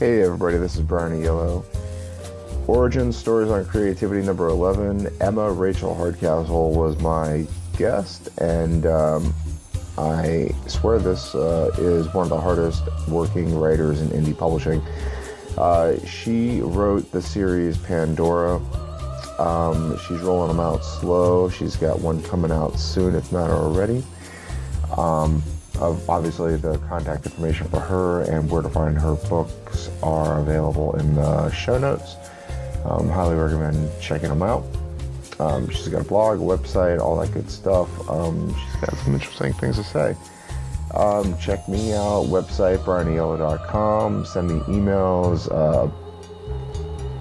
Hey everybody, this is Brian Yellow. Origin Stories on Creativity number 11. Emma Rachel Hardcastle was my guest, and I swear this is one of the hardest working writers in indie publishing. She wrote the series Pandora. She's rolling them out slow. She's got one coming out soon, if not already. Obviously, the contact information for her and where to find her books are available in the show notes. Highly recommend checking them out. She's got a blog, a website, all that good stuff. She's got some interesting things to say. Check me out, website, brianyellow.com. Send me emails,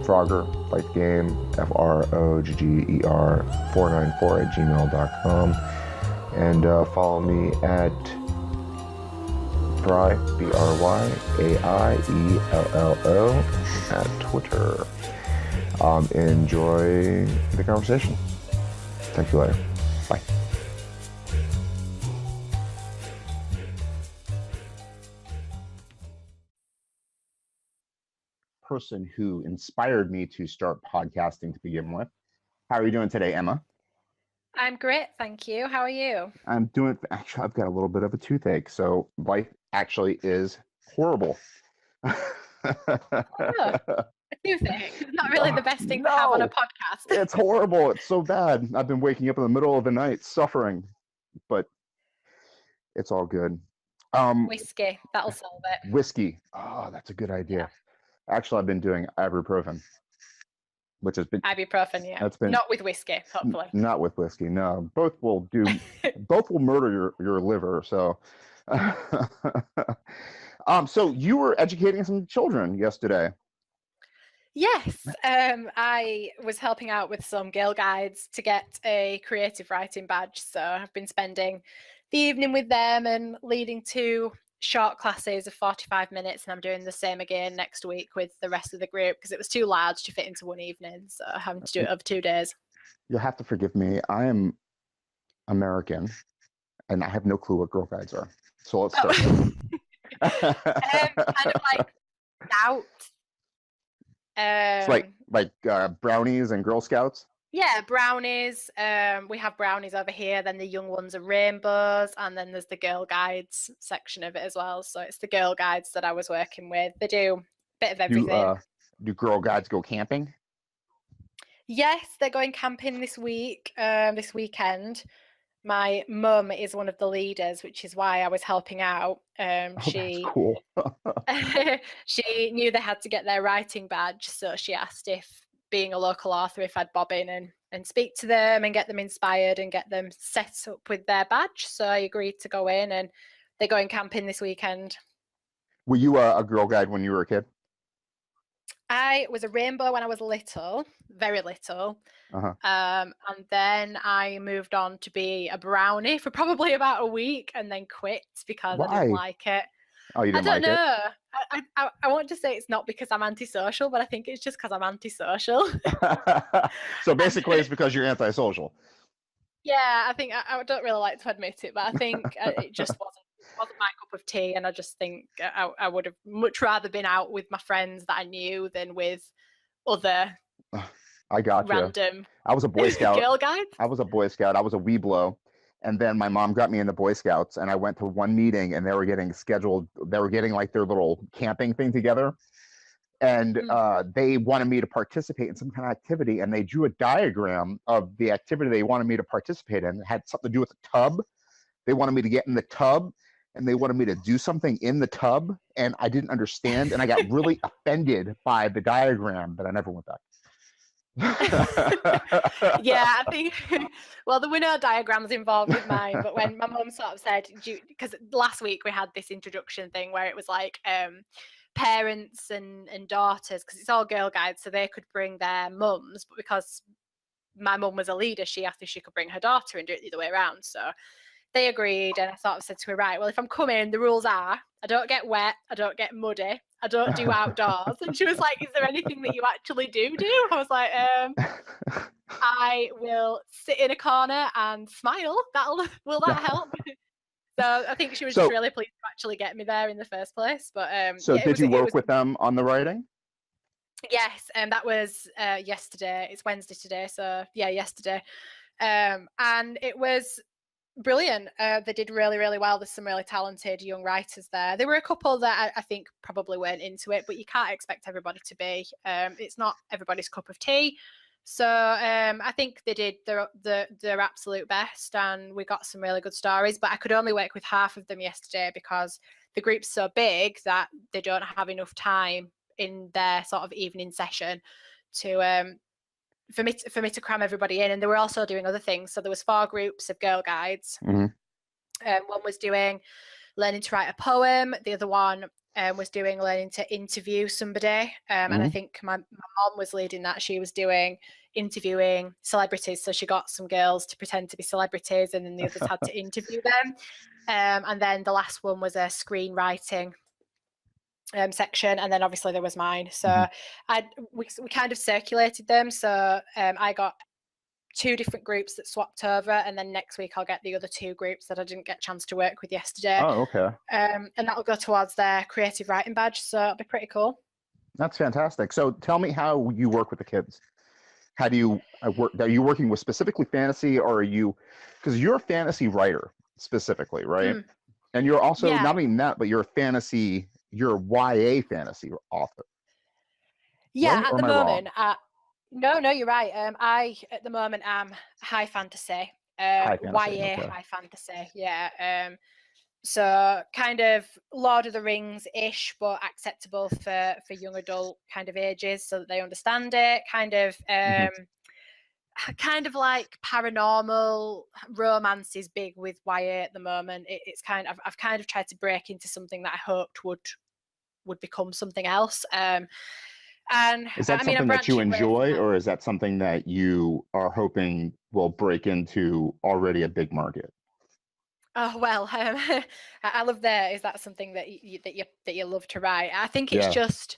Frogger, like the game, FROGGER 494 @gmail.com. And follow me at Bry, BRYAIELLO at Twitter. Enjoy the conversation. Talk to you later. Bye. Person who inspired me to start podcasting to begin with. How are you doing today, Emma? I'm great, thank you. How are you? I'm doing, actually, I've got a little bit of a toothache, so life actually is horrible. A toothache. It's not really the best thing to have on a podcast. It's horrible. It's so bad. I've been waking up in the middle of the night suffering, but it's all good. Whiskey, that'll solve it. Whiskey. Oh, that's a good idea. Yeah. Actually, I've been doing ibuprofen, which has been ibuprofen. Yeah, that's been not with whiskey. Hopefully, not with whiskey. No, both will do. Both will murder your liver. So, so you were educating some children yesterday. Yes, I was helping out with some Girl Guides to get a creative writing badge. So I've been spending the evening with them and leading to short classes of 45 minutes, and I'm doing the same again next week with the rest of the group because it was too large to fit into one evening, so I'm having to do it over 2 days. You'll have to forgive me. I am American, and I have no clue what Girl Guides are. So let's start. Kind of like stout. It's like brownies and Girl Scouts. Yeah, brownies. We have brownies over here. Then the young ones are rainbows, and then there's the Girl Guides section of it as well. So it's the Girl Guides that I was working with. They do a bit of everything. Do Girl Guides go camping? Yes, they're going camping this weekend. My mum is one of the leaders, which is why I was helping out. That's cool. She knew they had to get their writing badge, so she asked if, being a local author, if I'd bob in and speak to them and get them inspired and get them set up with their badge. So I agreed to go in, and they're going camping this weekend. Were you a Girl Guide when you were a kid? I was a rainbow when I was little, very little. And then I moved on to be a brownie for probably about a week and then quit because I didn't like it. Oh, you didn't like it? I don't know. I want to say it's not because I'm antisocial, but I think it's just because I'm antisocial. So basically it's because you're antisocial. Yeah, I think I don't really like to admit it, but I think it just wasn't my cup of tea, and I just think I would have much rather been out with my friends that I knew than with other random I was a Boy Scout. Girl Guides. I was a Boy Scout. I was a Weeblo. And then my mom got me in the Boy Scouts, and I went to one meeting, and they were getting like their little camping thing together. And they wanted me to participate in some kind of activity, and they drew a diagram of the activity they wanted me to participate in. It had something to do with the tub. They wanted me to get in the tub, and they wanted me to do something in the tub, and I didn't understand, and I got really offended by the diagram, but I never went back. Yeah, I think, well, there were no diagrams involved with mine, but when my mum sort of said, because last week we had this introduction thing where it was like parents and daughters, because it's all Girl Guides, so they could bring their mums, but because my mum was a leader, she asked if she could bring her daughter and do it the other way around. So they agreed, and I sort of said to her, right, well, if I'm coming, the rules are I don't get wet, I don't get muddy, I don't do outdoors. And she was like, is there anything that you actually do? I was like, I will sit in a corner and smile. Will that help? So I think she was just So, really pleased to actually get me there in the first place. But so yeah, did you it work was with them on the writing? yes, and that was yesterday. It's Wednesday today, so yeah, yesterday. And it was brilliant. They did really, really well. There's some really talented young writers there. There were a couple that I think probably weren't into it, but you can't expect everybody to be. It's not everybody's cup of tea. So I think they did their absolute best, and we got some really good stories. But I could only work with half of them yesterday because the group's so big that they don't have enough time in their sort of evening session to for me to cram everybody in. And they were also doing other things. So there was 4 groups of girl guides. Mm-hmm. One was doing learning to write a poem. The other one was doing learning to interview somebody. And I think my mom was leading that. She was doing interviewing celebrities. So she got some girls to pretend to be celebrities, and then the others had to interview them. And then the last one was a screenwriting section, and then obviously there was mine. So we kind of circulated them. So I got 2 different groups that swapped over, and then next week I'll get the other 2 groups that I didn't get a chance to work with yesterday. Oh, okay. And that'll go towards their creative writing badge, so it'll be pretty cool. That's fantastic. So tell me how you work with the kids. How do you work? Are you working with specifically fantasy, or are you, because you're a fantasy writer specifically, right? And you're also, Yeah. not only that, but you're you're a YA fantasy author. Yeah, Right? at Or the am I wrong? moment, no, you're right. I at the moment am high fantasy, High fantasy. YA Okay. high fantasy. Yeah. So kind of Lord of the Rings ish, but acceptable for young adult kind of ages, so that they understand it. Kind of like paranormal romance is big with YA at the moment. It's kind of, I've kind of tried to break into something that I hoped would become something else. And Is that I mean, I'm something that you branching away from enjoy, that. or is that something that you are hoping will break into already a big market? Oh well, I love that. Is that something that you love to write? I think it's Yeah. just,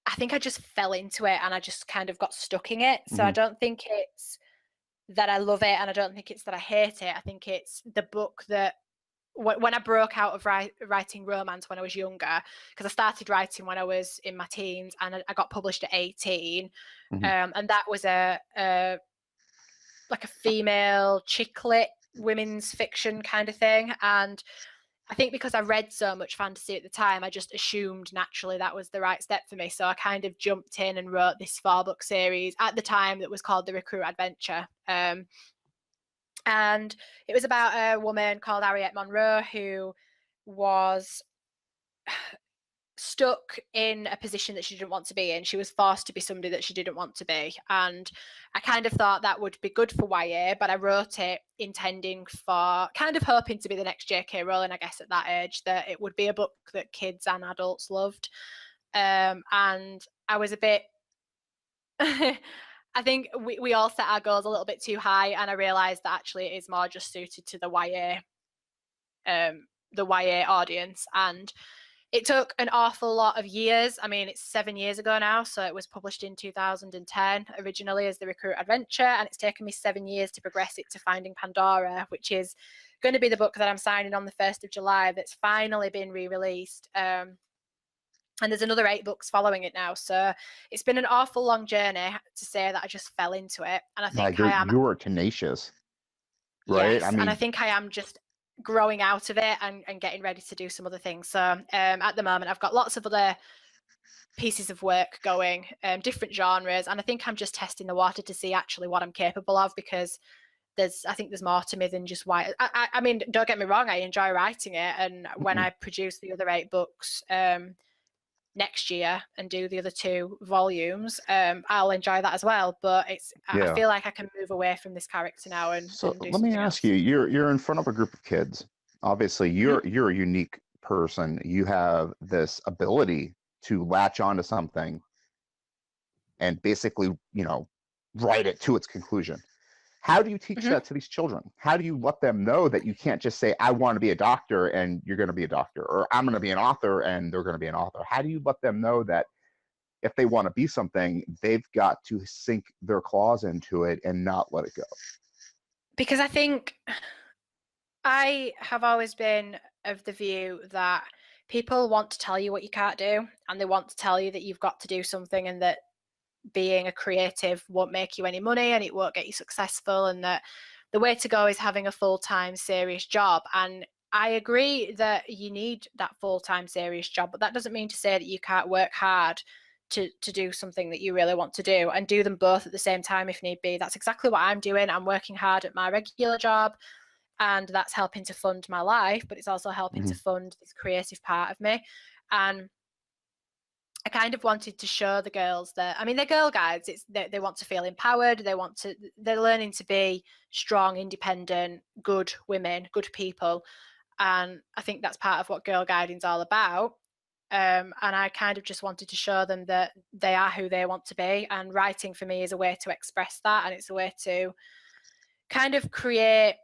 I think I just fell into it and I just kind of got stuck in it. So I Hmm. don't think it's that I love it, and I don't think it's that I hate it. I think it's the book that when I broke out of writing romance when I was younger, because I started writing when I was in my teens, and I got published at 18, Hmm. and that was a like a female chick lit women's fiction kind of thing. And I think because I read so much fantasy at the time, I just assumed naturally that was the right step for me. So I kind of jumped in and wrote this 4-book series at the time that was called The Recruit Adventure. And it was about a woman called Harriet Monroe who was stuck in a position that she didn't want to be in. She was forced to be somebody that she didn't want to be. And I kind of thought that would be good for YA, but I wrote it intending for, kind of hoping to be the next J.K. Rowling, I guess, at that age, that it would be a book that kids and adults loved. And I was a bit I think we all set our goals a little bit too high, and I realised that actually it is more just suited to the YA audience. And it took an awful lot of years. I mean, it's 7 years ago now, so it was published in 2010 originally as The Recruit Adventure, and it's taken me 7 years to progress it to Finding Pandora, which is going to be the book that I'm signing on the 1st of July that's finally been re-released. And there's another 8 books following it now. So it's been an awful long journey to say that I just fell into it. And I think I am, You're tenacious, right? I yes. And I mean, think I am just growing out of it and getting ready to do some other things. So at the moment, I've got lots of other pieces of work going, different genres. And I think I'm just testing the water to see actually what I'm capable of, because I think there's more to me than just why. I mean, don't get me wrong, I enjoy writing it. And when I produce the other 8 books, next year and do the other 2 volumes, I'll enjoy that as well. But I yeah. feel like I can move away from this character now and So do let me something ask else. you, you're in front of a group of kids. Obviously, you're a unique person. You have this ability to latch onto something and basically, write it to its conclusion. How do you teach that to these children? How do you let them know that you can't just say, I want to be a doctor and you're going to be a doctor, or I'm going to be an author and they're going to be an author? How do you let them know that if they want to be something, they've got to sink their claws into it and not let it go? Because I think I have always been of the view that people want to tell you what you can't do, and they want to tell you that you've got to do something, and that being a creative won't make you any money and it won't get you successful, and that the way to go is having a full-time serious job. And I agree that you need that full-time serious job, but that doesn't mean to say that you can't work hard to do something that you really want to do, and do them both at the same time if need be. That's exactly what I'm doing. I'm working hard at my regular job, and that's helping to fund my life, but it's also helping to Mhm. fund this creative part of me. And I kind of wanted to show the girls that, I mean, they're girl guides. They want to feel empowered. They're learning to be strong, independent, good women, good people. And I think that's part of what girl guiding's all about. And I kind of just wanted to show them that they are who they want to be. And writing for me is a way to express that. And it's a way to kind of create,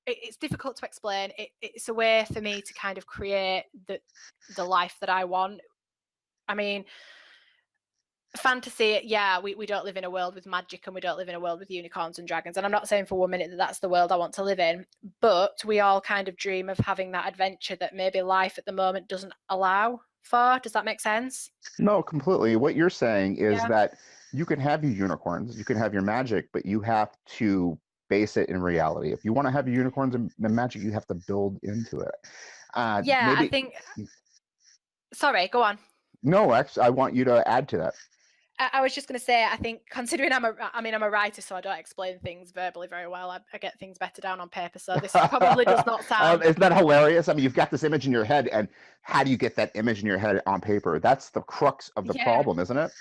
it's difficult to explain. It's a way for me to kind of create the life that I want. I mean, fantasy, yeah, we don't live in a world with magic, and we don't live in a world with unicorns and dragons, and I'm not saying for 1 minute that that's the world I want to live in, but we all kind of dream of having that adventure that maybe life at the moment doesn't allow for. Does that make sense? No, completely. What you're saying is Yeah. that you can have your unicorns, you can have your magic, but you have to base it in reality. If you want to have your unicorns and magic, you have to build into it. Yeah, I Maybe think, sorry, go on. no, actually, I want you to add to that. I was just going to say, I think considering I'm a writer, so I don't explain things verbally very well. I get things better down on paper, so this probably does not sound. Isn't that hilarious? I mean, you've got this image in your head, and how do you get that image in your head on paper? That's the crux of the Yeah. problem, isn't it?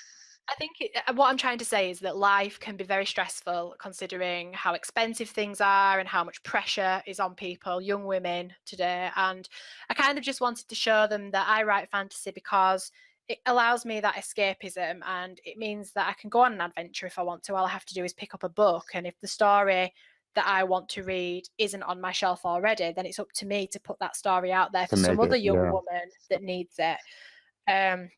I think what I'm trying to say is that life can be very stressful, considering how expensive things are and how much pressure is on people, young women today. And I kind of just wanted to show them that I write fantasy because it allows me that escapism, and it means that I can go on an adventure if I want to. All I have to do is pick up a book, and if the story that I want to read isn't on my shelf already, then it's up to me to put that story out there To for some make other it, young yeah. woman that needs it. Um,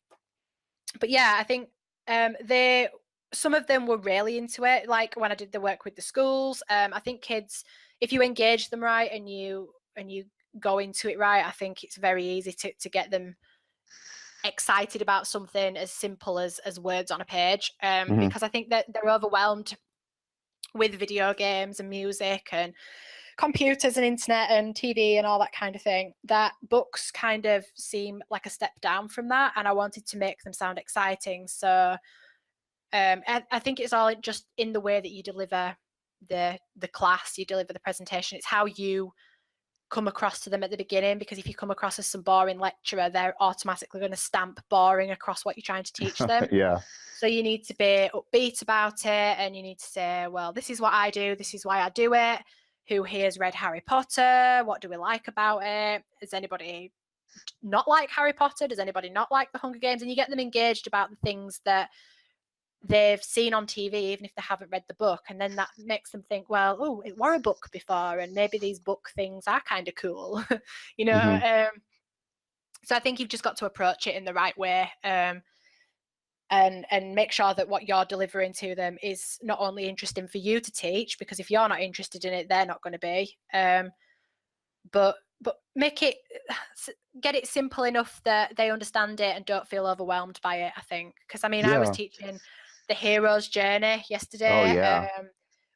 but yeah, I think they some of them were really into it. Like when I did the work with the schools, I think kids, if you engage them right and you go into it right, I think it's very easy to get them excited about something as simple as words on a page. Hmm. Because I think that they're overwhelmed with video games and music and computers and internet and TV and all that kind of thing, that books kind of seem like a step down from that. And I wanted to make them sound exciting. So I think it's all just in the way that you deliver the class, you deliver the presentation. It's how you come across to them at the beginning, because if you come across as some boring lecturer, they're automatically going to stamp boring across what you're trying to teach them. Yeah. So you need to be upbeat about it, and you need to say, well, this is what I do, this is why I do it. Who here's read Harry Potter? What do we like about it? Does anybody not like Harry Potter? Does anybody not like the Hunger Games? And you get them engaged about the things that they've seen on TV, even if they haven't read the book. And then that makes them think, well, oh, it were a book before, and maybe these book things are kind of cool, you know? Hmm. So I think you've just got to approach it in the right way, and make sure that what you're delivering to them is not only interesting for you to teach, because if you're not interested in it, they're not going to be. But make it, get it simple enough that they understand it and don't feel overwhelmed by it, I think. Because I mean, I was Yeah. teaching the hero's journey Oh, yesterday, yeah.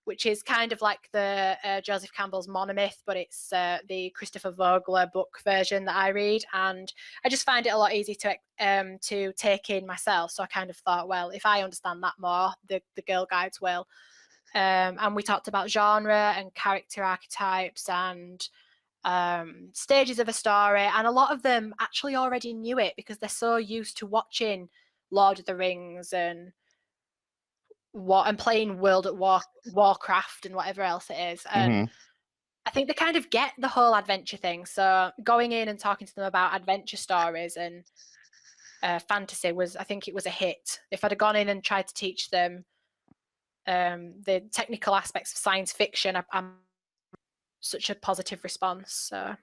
which is kind of like the Joseph Campbell's Monomyth, but it's the Christopher Vogler book version that I read, and I just find it a lot easier to take in myself. So I kind of thought, well, if I understand that more, the girl guides will. And we talked about genre and character archetypes and stages of a story, and a lot of them actually already knew it because they're so used to watching Lord of the Rings and playing World at Warcraft and whatever else it is. And Hmm. I think they kind of get the whole adventure thing. So going in and talking to them about adventure stories and fantasy I think it was a hit. If I'd have gone in and tried to teach them the technical aspects of science fiction, I'm such a positive response. So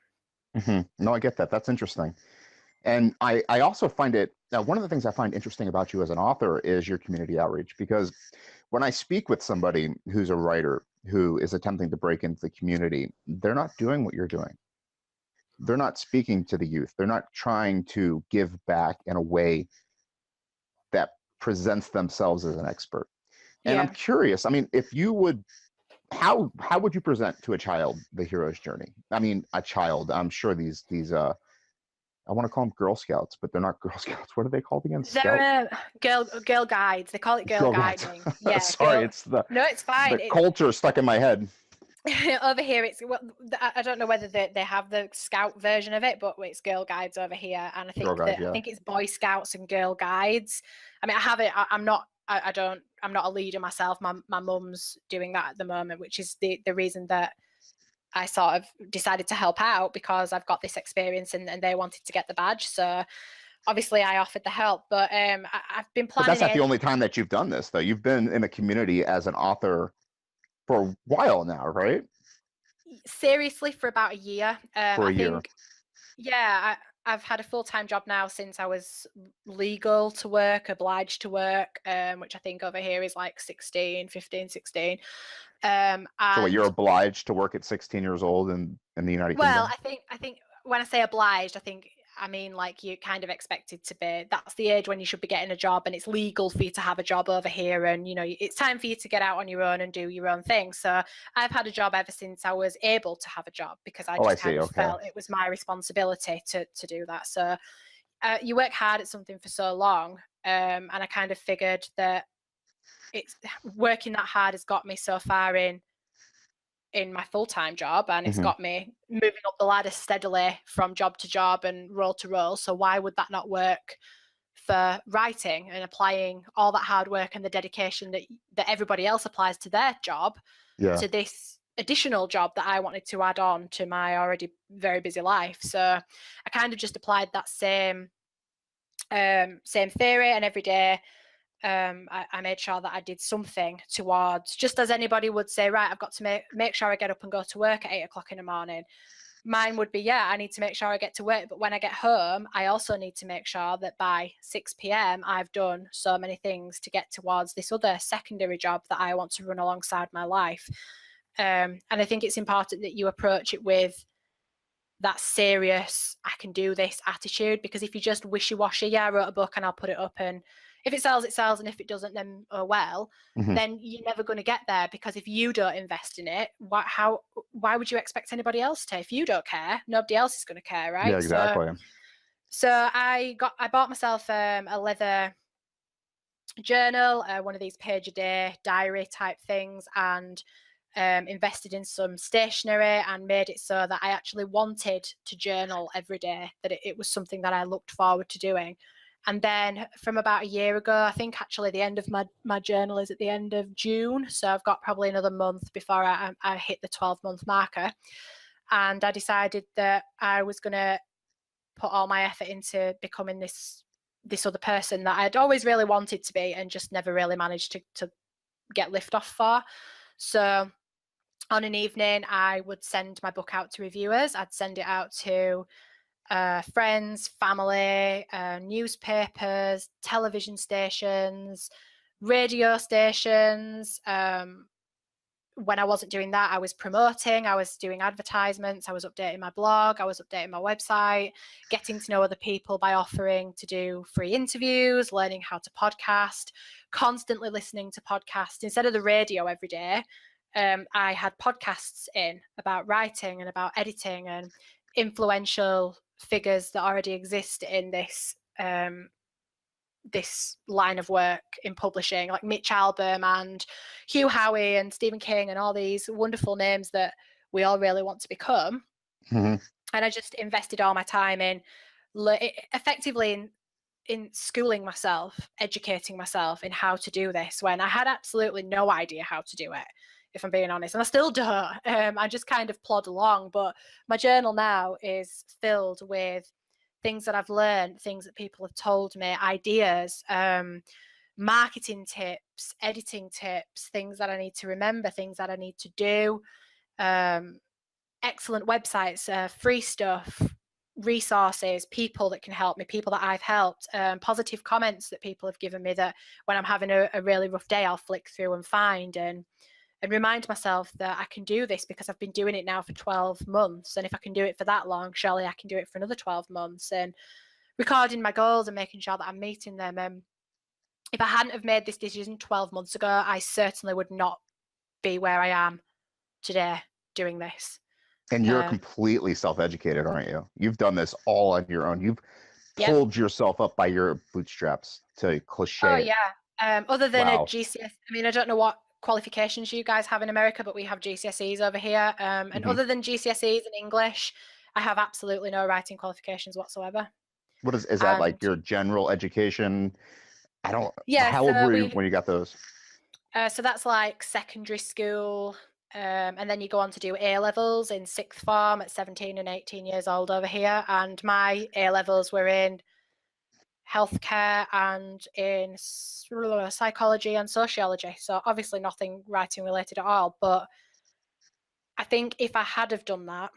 Hmm. No, I get that. That's interesting. And I also find it, one of the things I find interesting about you as an author is your community outreach. Because when I speak with somebody who's a writer, who is attempting to break into the community, they're not doing what you're doing. They're not speaking to the youth. They're not trying to give back in a way that presents themselves as an expert. And I'm Yeah. curious, I mean, if you would, how would you present to a child the hero's journey? I mean, a child, I'm sure these I want to call them Girl Scouts, but they're not Girl Scouts. What are they called again? Scout? They're girl guides. They call it girl Girl Guides. guiding. Yeah, Sorry, girl. it's the No, it's fine. culture stuck in my head. Over here, it's well, I don't know whether they have the scout version of it, but it's girl guides over here, and I Girl think Guides, I yeah. think it's Boy Scouts and girl guides. I mean, I have it. I'm not. I'm not a leader myself. My mum's doing that at the moment, which is the reason that I sort of decided to help out, because I've got this experience and they wanted to get the badge. So obviously I offered the help, but I've been But that's planning not the it only time that you've done this, though. You've been in the community as an author for a while now, right? seriously for about a year. For a I year. think, yeah, I've had a full-time job now since I was legal to work, obliged to work, which I think over here is like 16, 15, 16. So what, you're And obliged to work at 16 years old in the United well, Kingdom? I think when I say obliged, I mean like you're kind of expected to be. That's the age when you should be getting a job, and it's legal for you to have a job over here. And you know, it's time for you to get out on your own and do your own thing. So I've had a job ever since I was able to have a job, because I Oh, I just see. kind of Okay. felt it was my responsibility to do that. So you work hard at something for so long, and I kind of figured that it's working that hard has got me so far in my full-time job, and it's got me moving up the ladder steadily from job to job and role to role. So why would that not work for writing and applying all that hard work and the dedication that everybody else applies to their job Yeah. to this additional job that I wanted to add on to my already very busy life? So I kind of just applied that same theory, and every day I made sure that I did something towards, just as anybody would say, right, I've got to make sure I get up and go to work at 8 o'clock in the morning. Mine would be, yeah, I need to make sure I get to work, but when I get home, I also need to make sure that by 6 p.m. I've done so many things to get towards this other secondary job that I want to run alongside my life. And I think it's important that you approach it with that serious, I can do this attitude, because if you just wishy-washy, yeah, I wrote a book and I'll put it up, and if it sells, it sells, and if it doesn't, then oh well, then you're never going to get there, because if you don't invest in it, why would you expect anybody else to? If you don't care, nobody else is going to care, right? Yeah, exactly. So I bought myself a leather journal, one of these page a day diary type things, and invested in some stationery and made it so that I actually wanted to journal every day, that it was something that I looked forward to doing. And then from about a year ago, I think actually the end of my journal is at the end of June. So I've got probably another month before I hit the 12-month marker. And I decided that I was going to put all my effort into becoming this other person that I'd always really wanted to be and just never really managed to get lift off for. So on an evening, I would send my book out to reviewers. I'd send it out to friends, family, newspapers, television stations, radio stations. When I wasn't doing that, I was promoting, I was doing advertisements, I was updating my blog, I was updating my website, getting to know other people by offering to do free interviews, learning how to podcast, constantly listening to podcasts. Instead of the radio every day, I had podcasts in about writing and about editing and influential figures that already exist in this line of work in publishing, like Mitch Albom and Hugh Howey and Stephen King and all these wonderful names that we all really want to become. And I just invested all my time in effectively in schooling myself, educating myself in how to do this, when I had absolutely no idea how to do it, if I'm being honest. And I still don't. I just kind of plod along. But my journal now is filled with things that I've learned, things that people have told me, ideas, marketing tips, editing tips, things that I need to remember, things that I need to do, excellent websites, free stuff, resources, people that can help me, people that I've helped, positive comments that people have given me that when I'm having a really rough day, I'll flick through and find. And and remind myself that I can do this because I've been doing it now for 12 months. And if I can do it for that long, surely I can do it for another 12 months. And recording my goals and making sure that I'm meeting them. If I hadn't have made this decision 12 months ago, I certainly would not be where I am today doing this. And you're completely self-educated, aren't you? You've done this all on your own. You've pulled yourself up by your bootstraps, to cliche. Oh, yeah. Other than a GCSE, I mean, I don't know what qualifications you guys have in America, but we have GCSEs over here. And other than GCSEs in English, I have absolutely no writing qualifications whatsoever. What is that, like your general education? I don't. Yeah. How old were you when you got those? So that's like secondary school, and then you go on to do A levels in sixth form at 17 and 18 years old over here. And my A levels were in healthcare and in psychology and sociology. So obviously nothing writing related at all. But I think if I had have done that,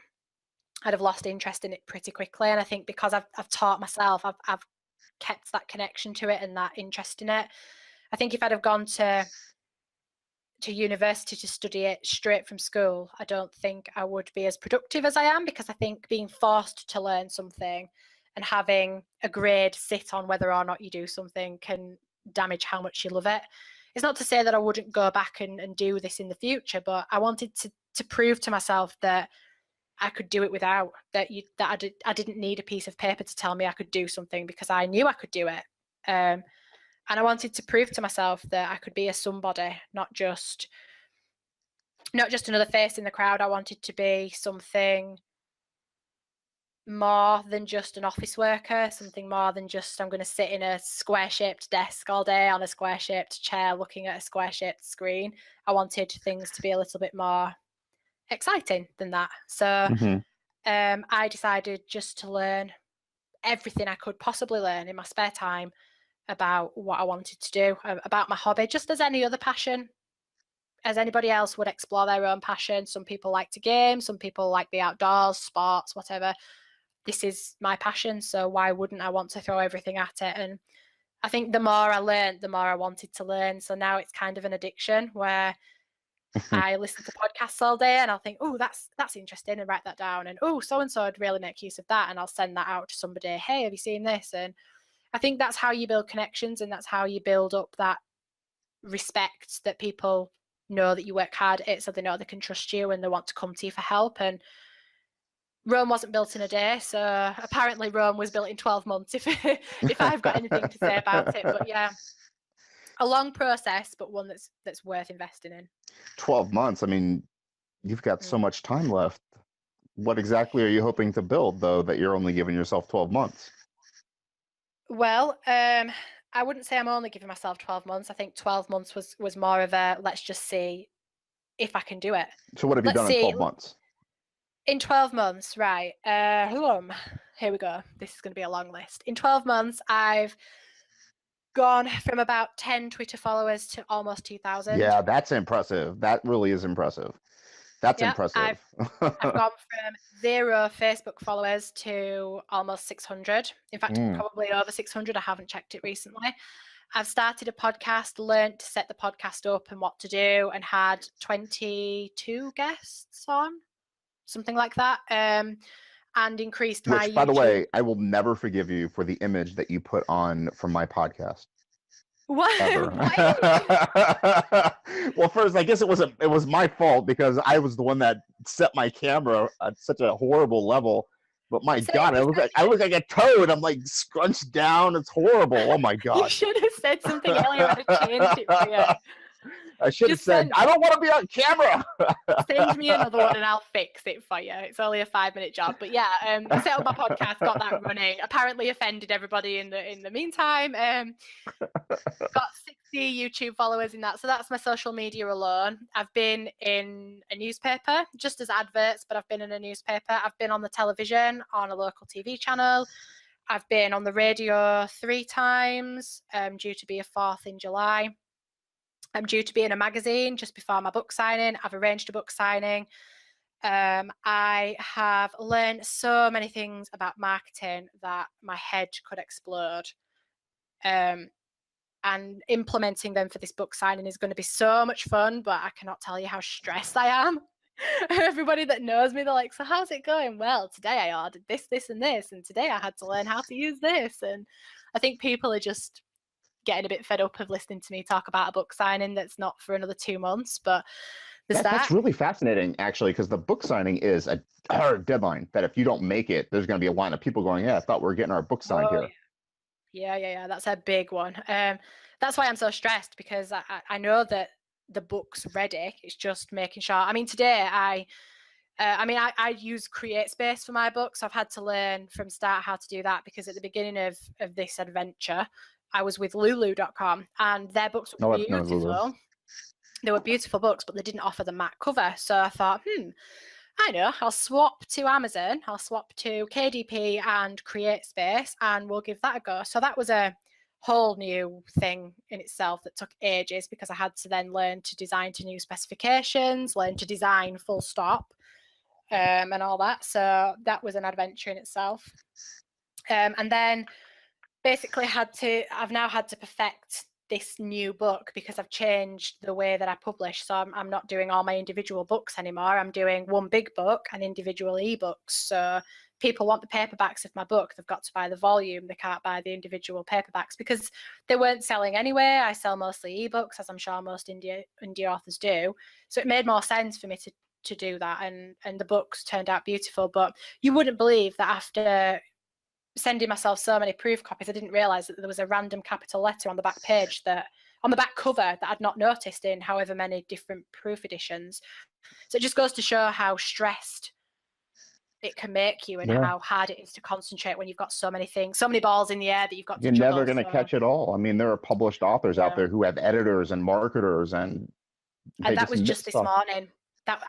I'd have lost interest in it pretty quickly. And I think because I've taught myself, I've kept that connection to it and that interest in it. I think if I'd have gone to university to study it straight from school, I don't think I would be as productive as I am, because I think being forced to learn something and having a grade sit on whether or not you do something can damage how much you love it. It's not to say that I wouldn't go back and do this in the future, but I wanted to prove to myself that I could do it without, that I didn't need a piece of paper to tell me I could do something, because I knew I could do it. And I wanted to prove to myself that I could be a somebody, not just another face in the crowd. I wanted to be something more than just an office worker, something more than just I'm going to sit in a square-shaped desk all day on a square-shaped chair looking at a square-shaped screen. I wanted things to be a little bit more exciting than that. So I decided just to learn everything I could possibly learn in my spare time about what I wanted to do, about my hobby, just as any other passion, as anybody else would explore their own passion. Some people like to game, some people like the outdoors, sports, whatever. This is my passion, so why wouldn't I want to throw everything at it? And I think the more I learned, the more I wanted to learn. So now it's kind of an addiction where I listen to podcasts all day and I'll think, oh, that's interesting, and write that down. And oh, so-and-so would really make use of that. And I'll send that out to somebody. Hey, have you seen this? And I think that's how you build connections, and that's how you build up that respect, that people know that you work hard at it, so they know they can trust you and they want to come to you for help. And Rome wasn't built in a day, so apparently Rome was built in 12 months, if I've got anything to say about it. But yeah, a long process, but one that's worth investing in. 12 months. I mean, you've got so much time left. What exactly are you hoping to build, though, that you're only giving yourself 12 months? Well, I wouldn't say I'm only giving myself 12 months. I think 12 months was more of a, let's just see if I can do it. So what have you done in 12 months? In 12 months, right. Here we go. This is going to be a long list. In 12 months, I've gone from about 10 Twitter followers to almost 2,000. Yeah, that's impressive. That really is impressive. That's impressive. I've gone from 0 Facebook followers to almost 600. In fact, probably over 600. I haven't checked it recently. I've started a podcast, learned to set the podcast up and what to do, and had 22 guests on, something like that, and increased my YouTube. By the way, I will never forgive you for the image that you put on from my podcast. What? Ever. Well, first, I guess it was my fault, because I was the one that set my camera at such a horrible level. But my God, I look like a toad. I'm like scrunched down. It's horrible. Oh my God. You should have said something earlier. I'd have changed it for you. I should have said, I don't want to be on camera. Send me another one and I'll fix it for you. It's only a 5-minute job. But yeah, set up my podcast, got that running. Apparently offended everybody in the meantime. Got 60 YouTube followers in that. So that's my social media alone. I've been in a newspaper, just as adverts, but I've been in a newspaper. I've been on the television, on a local TV channel. I've been on the radio 3 times. I'm due to be a 4th in July. I'm due to be in a magazine just before my book signing. I've arranged a book signing. I have learned so many things about marketing that my head could explode. and implementing them for this book signing is going to be so much fun, but I cannot tell you how stressed I am. Everybody that knows me, they're like, so how's it going? Well, today I ordered this, and this, and today I had to learn how to use this. And I think people are just getting a bit fed up of listening to me talk about a book signing that's not for another 2 months, but That's really fascinating, actually, because the book signing is a hard deadline that if you don't make it, there's going to be a line of people going, yeah, I thought we were getting our book signed here. Yeah. That's a big one. That's why I'm so stressed, because I know that the book's ready. It's just making sure. I mean, today I use CreateSpace for my books. So I've had to learn from start how to do that, because at the beginning of this adventure, I was with Lulu.com, and their books were beautiful. They were beautiful books, but they didn't offer the mat cover. So I thought, I know, I'll swap to Amazon, I'll swap to KDP and CreateSpace, and we'll give that a go. So that was a whole new thing in itself that took ages, because I had to then learn to design to new specifications, learn to design full stop, and all that. So that was an adventure in itself. And then basically I've now had to perfect this new book, because I've changed the way that I publish. So I'm not doing all my individual books anymore. I'm doing one big book and individual ebooks. So people want the paperbacks of my book, they've got to buy the volume. They can't buy the individual paperbacks because they weren't selling anyway. I sell mostly ebooks, as I'm sure most indie authors do. So it made more sense for me to do that, and the books turned out beautiful. But you wouldn't believe that after sending myself so many proof copies, I didn't realize that there was a random capital letter on the back page, on the back cover, that I'd not noticed in however many different proof editions. So it just goes to show how stressed it can make you, and how hard it is to concentrate when you've got so many things, so many balls in the air that you've got to juggle. You're never going to catch it all. I mean, there are published authors out there who have editors and marketers, and that was just this morning.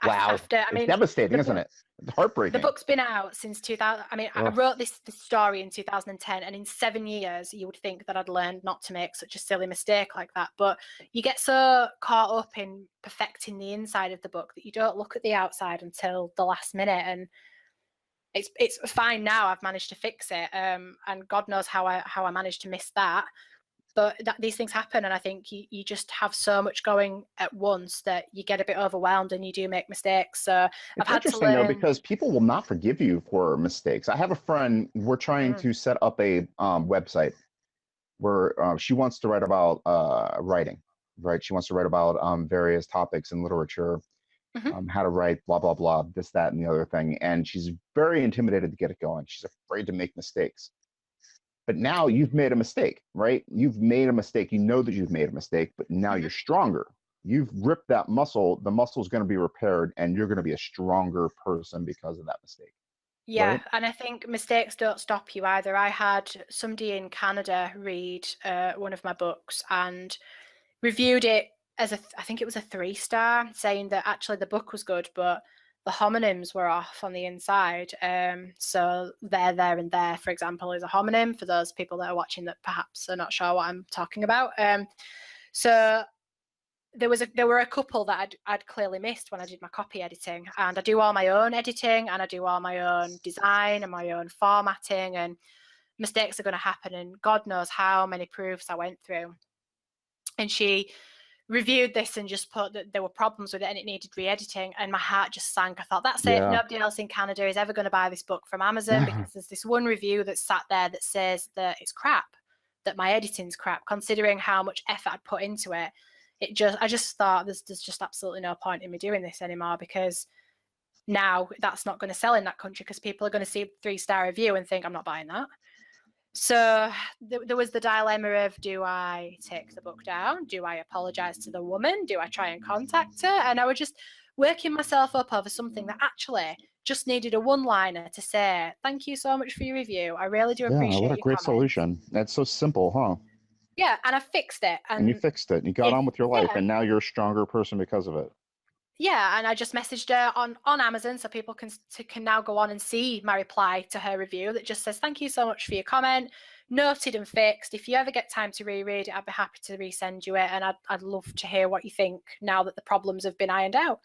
Wow. It's devastating, isn't it? It's heartbreaking. The book's been out since 2000. I mean, I wrote this story in 2010, and in 7 years, you would think that I'd learned not to make such a silly mistake like that. But you get so caught up in perfecting the inside of the book that you don't look at the outside until the last minute. And it's fine now. I've managed to fix it, and God knows how I managed to miss that. But these things happen, and I think you just have so much going at once that you get a bit overwhelmed and you do make mistakes. So I've had to learn. Though, because people will not forgive you for mistakes. I have a friend, we're trying to set up a website where she wants to write about writing, right? She wants to write about various topics in literature, how to write, blah, blah, blah, this, that, and the other thing. And she's very intimidated to get it going. She's afraid to make mistakes. But now you've made a mistake, right? You've made a mistake. You know that you've made a mistake, but now you're stronger. You've ripped that muscle. The muscle is going to be repaired, and you're going to be a stronger person because of that mistake. Yeah, right? And I think mistakes don't stop you either. I had somebody in Canada read one of my books and reviewed it as I think it was a 3-star, saying that actually the book was good, but the homonyms were off on the inside. So there, and there, for example, is a homonym for those people that are watching that perhaps are not sure what I'm talking about. So there were a couple that I'd clearly missed when I did my copy editing, and I do all my own editing, and I do all my own design and my own formatting, and mistakes are going to happen, and God knows how many proofs I went through. And she reviewed this and just put that there were problems with it and it needed re-editing, and my heart just sank. I thought, that's it, nobody else in Canada is ever going to buy this book from Amazon because there's this one review that's sat there that says that it's crap, that my editing's crap, considering how much effort I'd put into it. I just thought there's just absolutely no point in me doing this anymore, because now that's not going to sell in that country, because people are going to see a 3-star review and think I'm not buying that. So there was the dilemma of, do I take the book down? Do I apologize to the woman? Do I try and contact her? And I was just working myself up over something that actually just needed a one-liner to say, thank you so much for your review. I really do appreciate what a your great comments. solution. That's so simple, huh? Yeah, and I fixed it. And you fixed it. You got on with your life, and now you're a stronger person because of it. Yeah, and I just messaged her on Amazon, so people can now go on and see my reply to her review that just says, thank you so much for your comment, noted and fixed. If you ever get time to reread it, I'd be happy to resend you it, and I'd love to hear what you think now that the problems have been ironed out.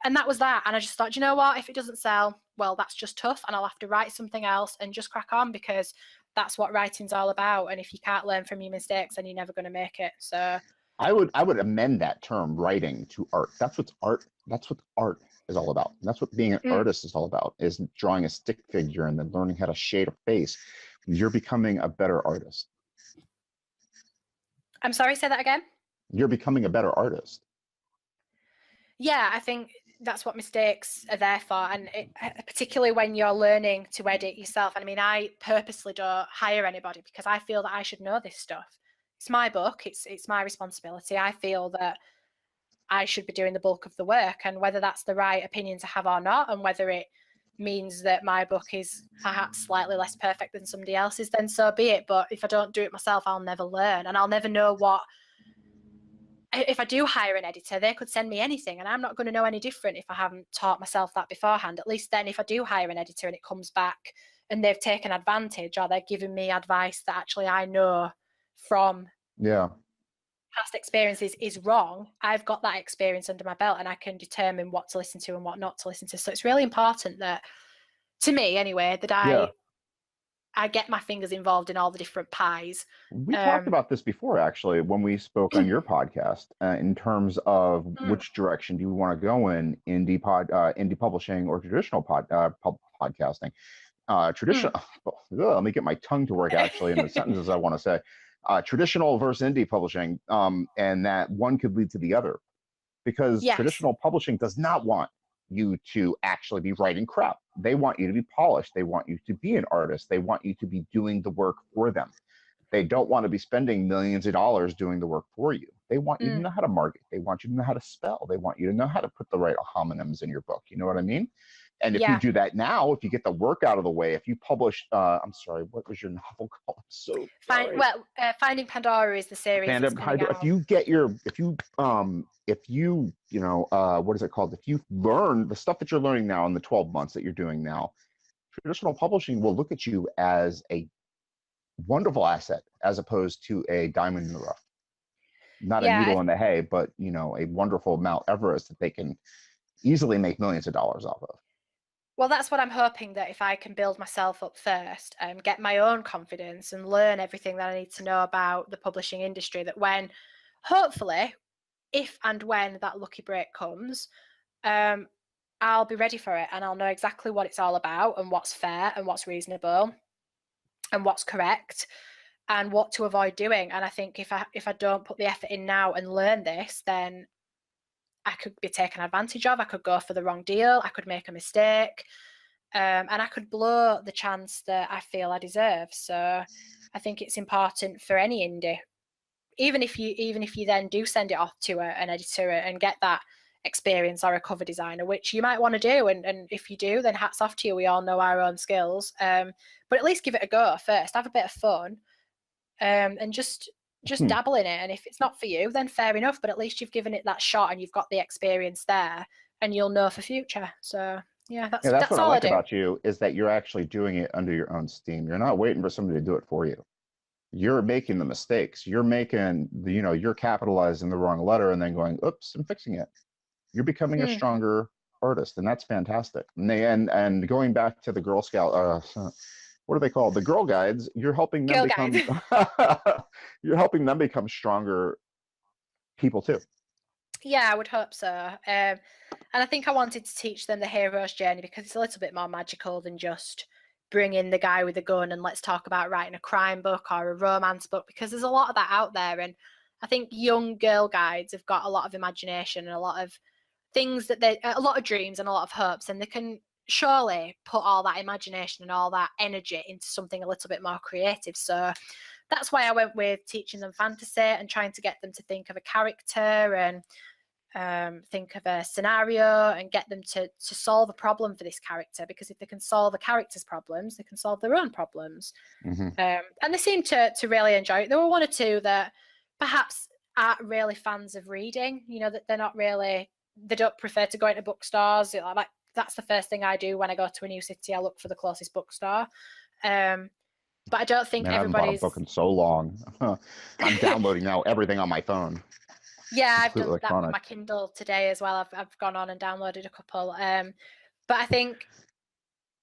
And that was that. And I just thought, you know what, if it doesn't sell, well, that's just tough, and I'll have to write something else and just crack on, because that's what writing's all about. And if you can't learn from your mistakes, then you're never going to make it. So I would amend that term, writing, to art. That's what art is all about. That's what being an artist is all about, is drawing a stick figure and then learning how to shade a face. You're becoming a better artist. I'm sorry, say that again. You're becoming a better artist. Yeah, I think that's what mistakes are there for, and particularly when you're learning to edit yourself. And I mean, I purposely don't hire anybody because I feel that I should know this stuff. It's my book. It's my responsibility. I feel that I should be doing the bulk of the work, and whether that's the right opinion to have or not, and whether it means that my book is perhaps slightly less perfect than somebody else's, then so be it. But if I don't do it myself, I'll never learn, and I'll never know what. If I do hire an editor, they could send me anything, and I'm not going to know any different if I haven't taught myself that beforehand. At least then, if I do hire an editor and it comes back and they've taken advantage, or they're giving me advice that actually I know from past experiences is wrong, I've got that experience under my belt and I can determine what to listen to and what not to listen to. So it's really important that, to me anyway, that I get my fingers involved in all the different pies. We talked about this before, actually, when we spoke on your podcast, in terms of which direction do you want to go in, indie publishing or traditional podcasting. Let me get my tongue to work, actually, in the sentences I want to say. Traditional versus indie publishing, and that one could lead to the other, because traditional publishing does not want you to actually be writing crap. They want you to be polished. They want you to be an artist. They want you to be doing the work for them. They don't want to be spending millions of dollars doing the work for you. They want you to know how to market. They want you to know how to spell. They want you to know how to put the right homonyms in your book. You know what I mean? And if you do that now, if you get the work out of the way, if you publish, I'm sorry, what was your novel called? So sorry. Finding Pandora is the series. If you get your, if you what is it called? If you learn the stuff that you're learning now in the 12 months that you're doing now, traditional publishing will look at you as a wonderful asset, as opposed to a diamond in the rough. Not a needle in the hay, but a wonderful Mount Everest that they can easily make millions of dollars off of. Well, that's what I'm hoping, that if I can build myself up first and get my own confidence and learn everything that I need to know about the publishing industry, that when, hopefully, if and when that lucky break comes, I'll be ready for it and I'll know exactly what it's all about and what's fair and what's reasonable and what's correct and what to avoid doing. And I think if I don't put the effort in now and learn this, then I could be taken advantage of. I could go for the wrong deal. I could make a mistake, and I could blow the chance that I feel I deserve. So I think it's important for any indie, even if you then do send it off to an editor and get that experience, or a cover designer, which you might want to do. And if you do, then hats off to you. We all know our own skills, but at least give it a go first. Have a bit of fun, and just dabble in it. And if it's not for you, then fair enough, but at least you've given it that shot and you've got the experience there and you'll know for future. So that's what all I like do. about you, is that you're actually doing it under your own steam. You're not waiting for somebody to do it for you. You're making the mistakes. You're making you're capitalizing the wrong letter and then going, oops, I'm fixing it. You're becoming a stronger artist, and that's fantastic. And going back to the Girl Scout, what are they called? The Girl Guides. You're helping them you're helping them become stronger people too. Yeah, I would hope so. And I think I wanted to teach them the hero's journey because it's a little bit more magical than just bring in the guy with a gun and let's talk about writing a crime book or a romance book, because there's a lot of that out there. And I think young girl guides have got a lot of imagination and a lot of things a lot of dreams and a lot of hopes, and they can surely put all that imagination and all that energy into something a little bit more creative. So that's why I went with teaching them fantasy and trying to get them to think of a character and think of a scenario and get them to solve a problem for this character, because if they can solve a character's problems, they can solve their own problems. And they seem to really enjoy it. There were one or two that perhaps aren't really fans of reading, that they don't prefer to go into bookstores. Like that's the first thing I do when I go to a new city. I look for the closest bookstore. But I don't think everybody's. I haven't bought a book in so long. I'm downloading now everything on my phone. Yeah, I've done that with my Kindle today as well. I've gone on and downloaded a couple. But I think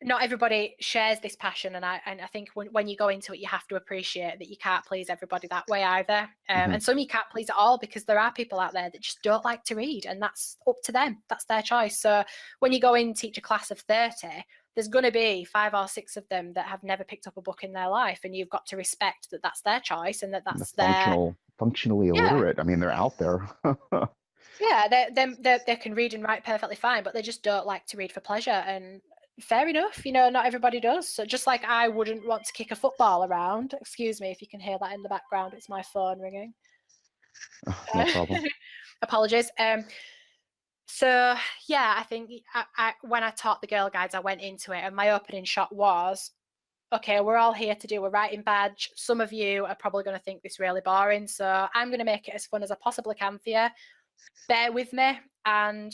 not everybody shares this passion, and I think when you go into it, you have to appreciate that you can't please everybody that way either. And some you can't please at all, because there are people out there that just don't like to read, and that's up to them. That's their choice. So when you go in and teach a class of 30, there's going to be 5 or 6 of them that have never picked up a book in their life, and you've got to respect that that's their choice, and that's their functionally illiterate. I mean, they're out there. Yeah, they can read and write perfectly fine, but they just don't like to read for pleasure. And fair enough, not everybody does. So just like I wouldn't want to kick a football around. Excuse me if you can hear that in the background. It's my phone ringing. No problem. Apologies. So yeah, I think when I taught the Girl Guides, I went into it, and my opening shot was, okay, we're all here to do a writing badge. Some of you are probably going to think this really boring, so I'm going to make it as fun as I possibly can for you. Bear with me and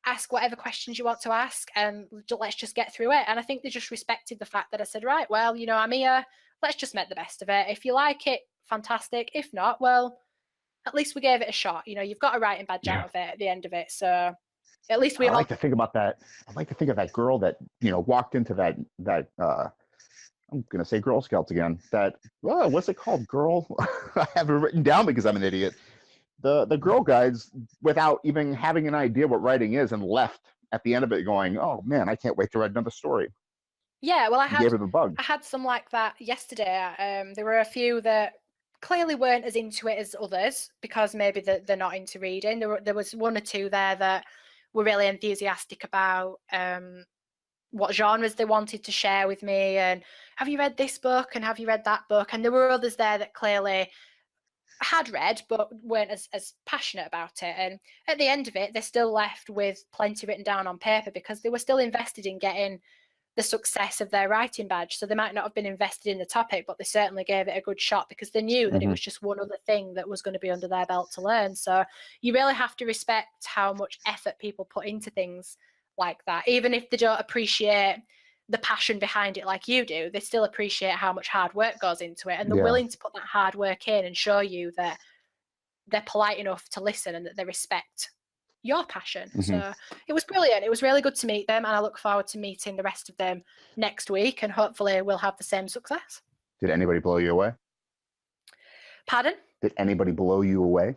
ask whatever questions you want to ask, and let's just get through it. And I think they just respected the fact that I said, right, well, I'm here, let's just make the best of it. If you like it, fantastic. If not, well, at least we gave it a shot. You've got a writing badge out of it at the end of it, so at least we like to think about that. I like to think of that girl that walked into that I'm gonna say Girl Scouts again. What's it called? Girl, I have it written down because I'm an idiot. The Girl Guides, without even having an idea what writing is, and left at the end of it going, oh man, I can't wait to write another story. Yeah, well, gave her the bug. I had some like that yesterday. There were a few that clearly weren't as into it as others, because maybe they're not into reading. There was 1 or 2 there that were really enthusiastic about what genres they wanted to share with me, and have you read this book, and have you read that book? And there were others there that clearly had read but weren't as passionate about it. And at the end of it, they're still left with plenty written down on paper, because they were still invested in getting the success of their writing badge. So they might not have been invested in the topic, but they certainly gave it a good shot, because they knew that it was just one other thing that was going to be under their belt to learn. So you really have to respect how much effort people put into things like that. Even if they don't appreciate the passion behind it like you do, they still appreciate how much hard work goes into it, and they're willing to put that hard work in and show you that they're polite enough to listen and that they respect your passion. So it was brilliant. It was really good to meet them, and I look forward to meeting the rest of them next week, and hopefully we'll have the same success. Did anybody blow you away? Pardon? Did anybody blow you away?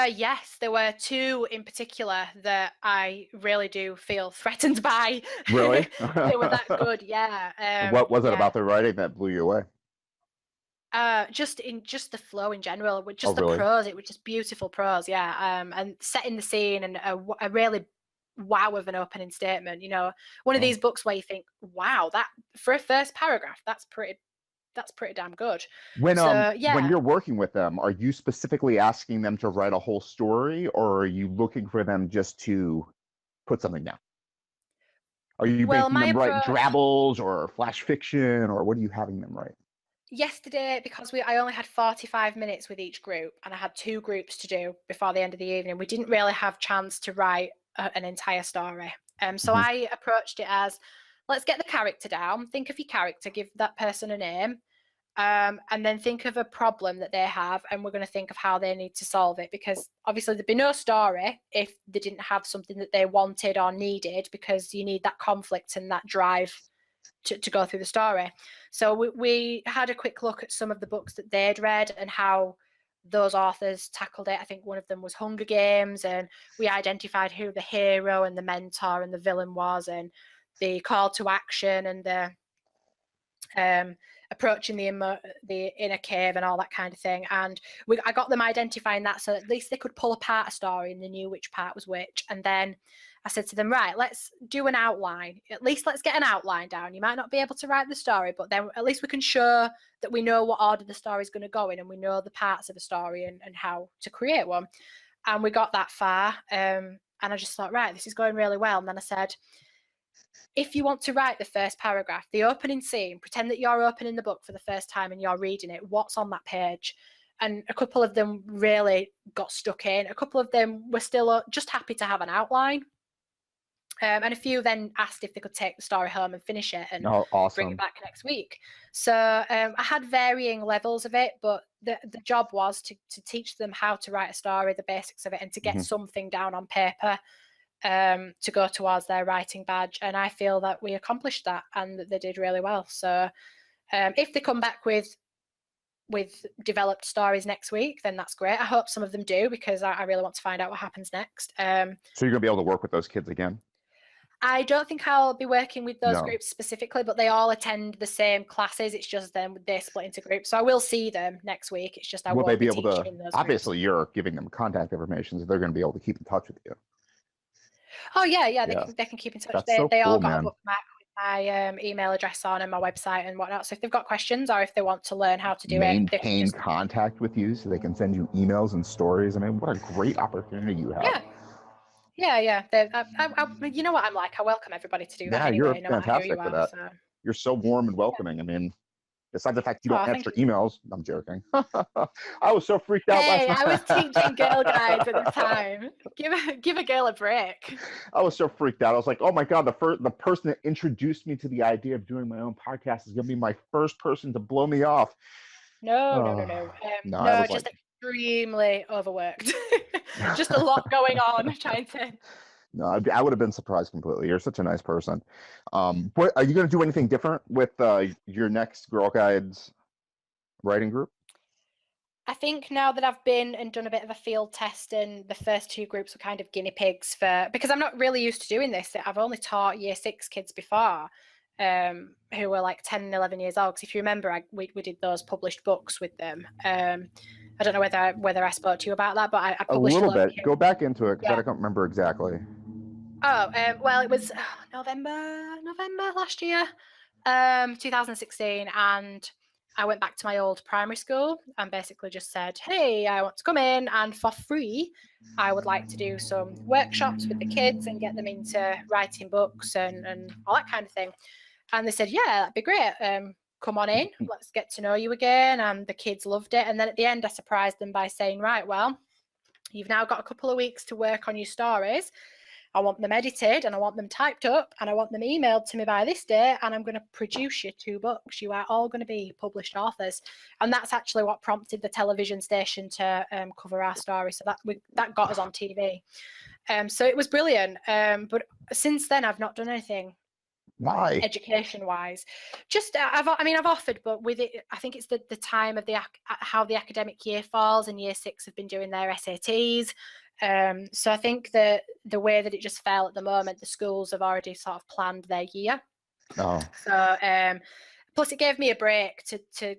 Yes, there were 2 in particular that I really do feel threatened by. Really? They were that good, yeah. What was it about the writing that blew you away? Just the flow in general, with just the prose. It was just beautiful prose, yeah. And setting the scene, and a really wow of an opening statement. One of these books where you think, wow, that for a first paragraph, that's pretty damn good. When you're working with them, are you specifically asking them to write a whole story, or are you looking for them just to put something down? Are you making them write drabbles or flash fiction, or what are you having them write? Yesterday, because I only had 45 minutes with each group, and I had 2 groups to do before the end of the evening, we didn't really have chance to write an entire story. So I approached it as, let's get the character down, think of your character, give that person a name, and then think of a problem that they have, and we're going to think of how they need to solve it, because obviously there'd be no story if they didn't have something that they wanted or needed, because you need that conflict and that drive to go through the story. So we had a quick look at some of the books that they'd read and how those authors tackled it. I think one of them was Hunger Games, and we identified who the hero and the mentor and the villain was, and the call to action, and the approaching the inner cave and all that kind of thing. And I got them identifying that, so at least they could pull apart a story and they knew which part was which. And then I said to them, right, let's do an outline. At least let's get an outline down. You might not be able to write the story, but then at least we can show that we know what order the story is going to go in, and we know the parts of a story and how to create one. And we got that far. And I just thought, right, this is going really well. And then I said, if you want to write the first paragraph, the opening scene, pretend that you're opening the book for the first time and you're reading it, what's on that page? And a couple of them really got stuck in. A couple of them were still just happy to have an outline. And a few then asked if they could take the story home and finish it and bring it back next week. So I had varying levels of it, but the job was to teach them how to write a story, the basics of it, and to get something down on paper. to go towards their writing badge, and I feel that we accomplished that and that they did really well. So if they come back with developed stories next week, then that's great. I hope some of them do, because I really want to find out what happens next. So you're gonna be able to work with those kids again? I don't think I'll be working with those No. groups specifically, but they all attend the same classes. It's just then they split into groups. So I will see them next week. It's just I Will they won't be be able teaching to? in those Obviously, groups. you're giving them contact information, so they're going to be able to keep in touch with you. Oh yeah, they Yeah. can keep in touch. That's They so all cool, got a man. bookmark with my email address on and my website and whatnot. So if they've got questions or if they want to learn how to do it, they can Maintain just contact with you so they can send you emails and stories. I mean, what a great opportunity you have. Yeah. You know what I'm like. I welcome everybody to do that Yeah, anyway, you're no matter who you fantastic for are. that. So You're so warm and welcoming. I mean, besides the fact you don't thank answer you. emails, I'm joking. I was so freaked out last Hey, night. I was teaching Girl Guides at the time. Give a girl a break. I was so freaked out. I was like, oh my God, the person that introduced me to the idea of doing my own podcast is going to be my first person to blow me off. No. No, Just extremely overworked. Just a lot going on trying to. No, I would have been surprised completely. You're such a nice person. What are you going to do anything different with your next Girl Guides writing group? I think now that I've been and done a bit of a field test, and the first two groups were kind of guinea pigs because I'm not really used to doing this. I've only taught year 6 kids before, who were like 10 and 11 years old. Because if you remember, we did those published books with them. I don't know whether I spoke to you about that, but I published a little bit. Go back into it, because Yeah. I don't remember exactly. Oh, well, it was November last year, 2016, and I went back to my old primary school and basically just said, hey, I want to come in, and for free, I would like to do some workshops with the kids and get them into writing books and all that kind of thing. And they said, yeah, that'd be great. Come on in, let's get to know you again. And the kids loved it. And then at the end, I surprised them by saying, right, well, you've now got a couple of weeks to work on your stories. I want them edited and I want them typed up and I want them emailed to me by this day, and I'm going to produce you 2 books. You are all going to be published authors. And that's actually what prompted the television station to cover our story. So that got us on TV. So it was brilliant. But since then, I've not done anything. Why? Education-wise, just I've offered, but with it, I think it's the time of how the academic year falls, and year 6 have been doing their SATs. So I think that the way that it just fell at the moment, the schools have already sort of planned their year. Oh. So plus it gave me a break to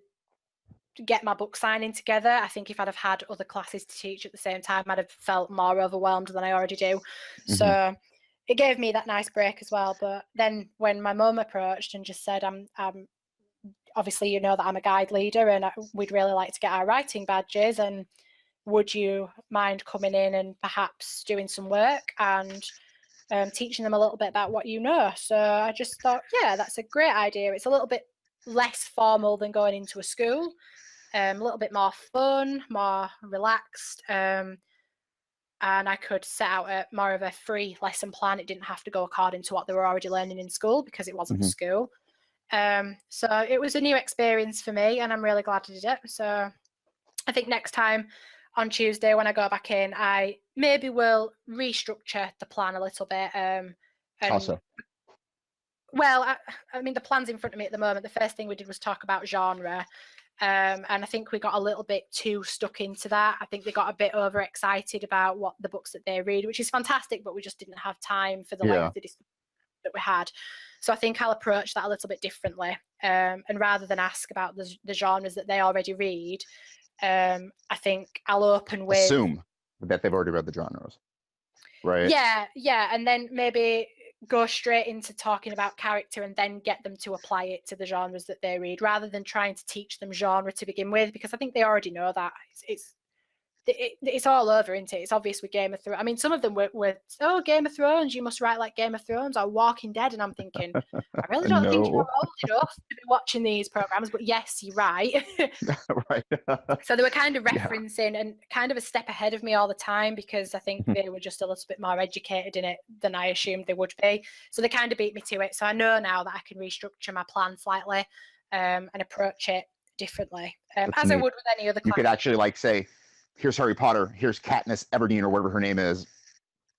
get my book signing together. I think if I'd have had other classes to teach at the same time, I'd have felt more overwhelmed than I already do. Mm-hmm. So it gave me that nice break as well. But then when my mum approached and just said, I'm obviously, you know that I'm a guide leader and we'd really like to get our writing badges, and would you mind coming in and perhaps doing some work and teaching them a little bit about what you know? So I just thought, yeah, that's a great idea. It's a little bit less formal than going into a school, a little bit more fun, more relaxed. And I could set out more of a free lesson plan. It didn't have to go according to what they were already learning in school because it wasn't school. So it was a new experience for me, and I'm really glad I did it. So I think next time on Tuesday when I go back in, I maybe will restructure the plan a little bit. Also, well, I mean, the plan's in front of me at the moment. The first thing we did was talk about genre. And I think we got a little bit too stuck into that. I think they got a bit overexcited about what the books that they read, which is fantastic, but we just didn't have time for the length of discussion that we had. So I think I'll approach that a little bit differently. And rather than ask about the genres that they already read, I think I'll open with... Assume that they've already read the genres, right? Yeah. And then maybe go straight into talking about character and then get them to apply it to the genres that they read, rather than trying to teach them genre to begin with, because I think they already know that. It's all over, isn't it? It's obvious with Game of Thrones. I mean, some of them were Game of Thrones, you must write like Game of Thrones, or Walking Dead, and I'm thinking, I really don't think you're old enough to be watching these programs, but yes, you're right. Right. So they were kind of referencing and kind of a step ahead of me all the time, because I think they were just a little bit more educated in it than I assumed they would be. So they kind of beat me to it. So I know now that I can restructure my plan slightly and approach it differently, as I would with any other class. You could actually like say, here's Harry Potter, here's Katniss Everdeen or whatever her name is.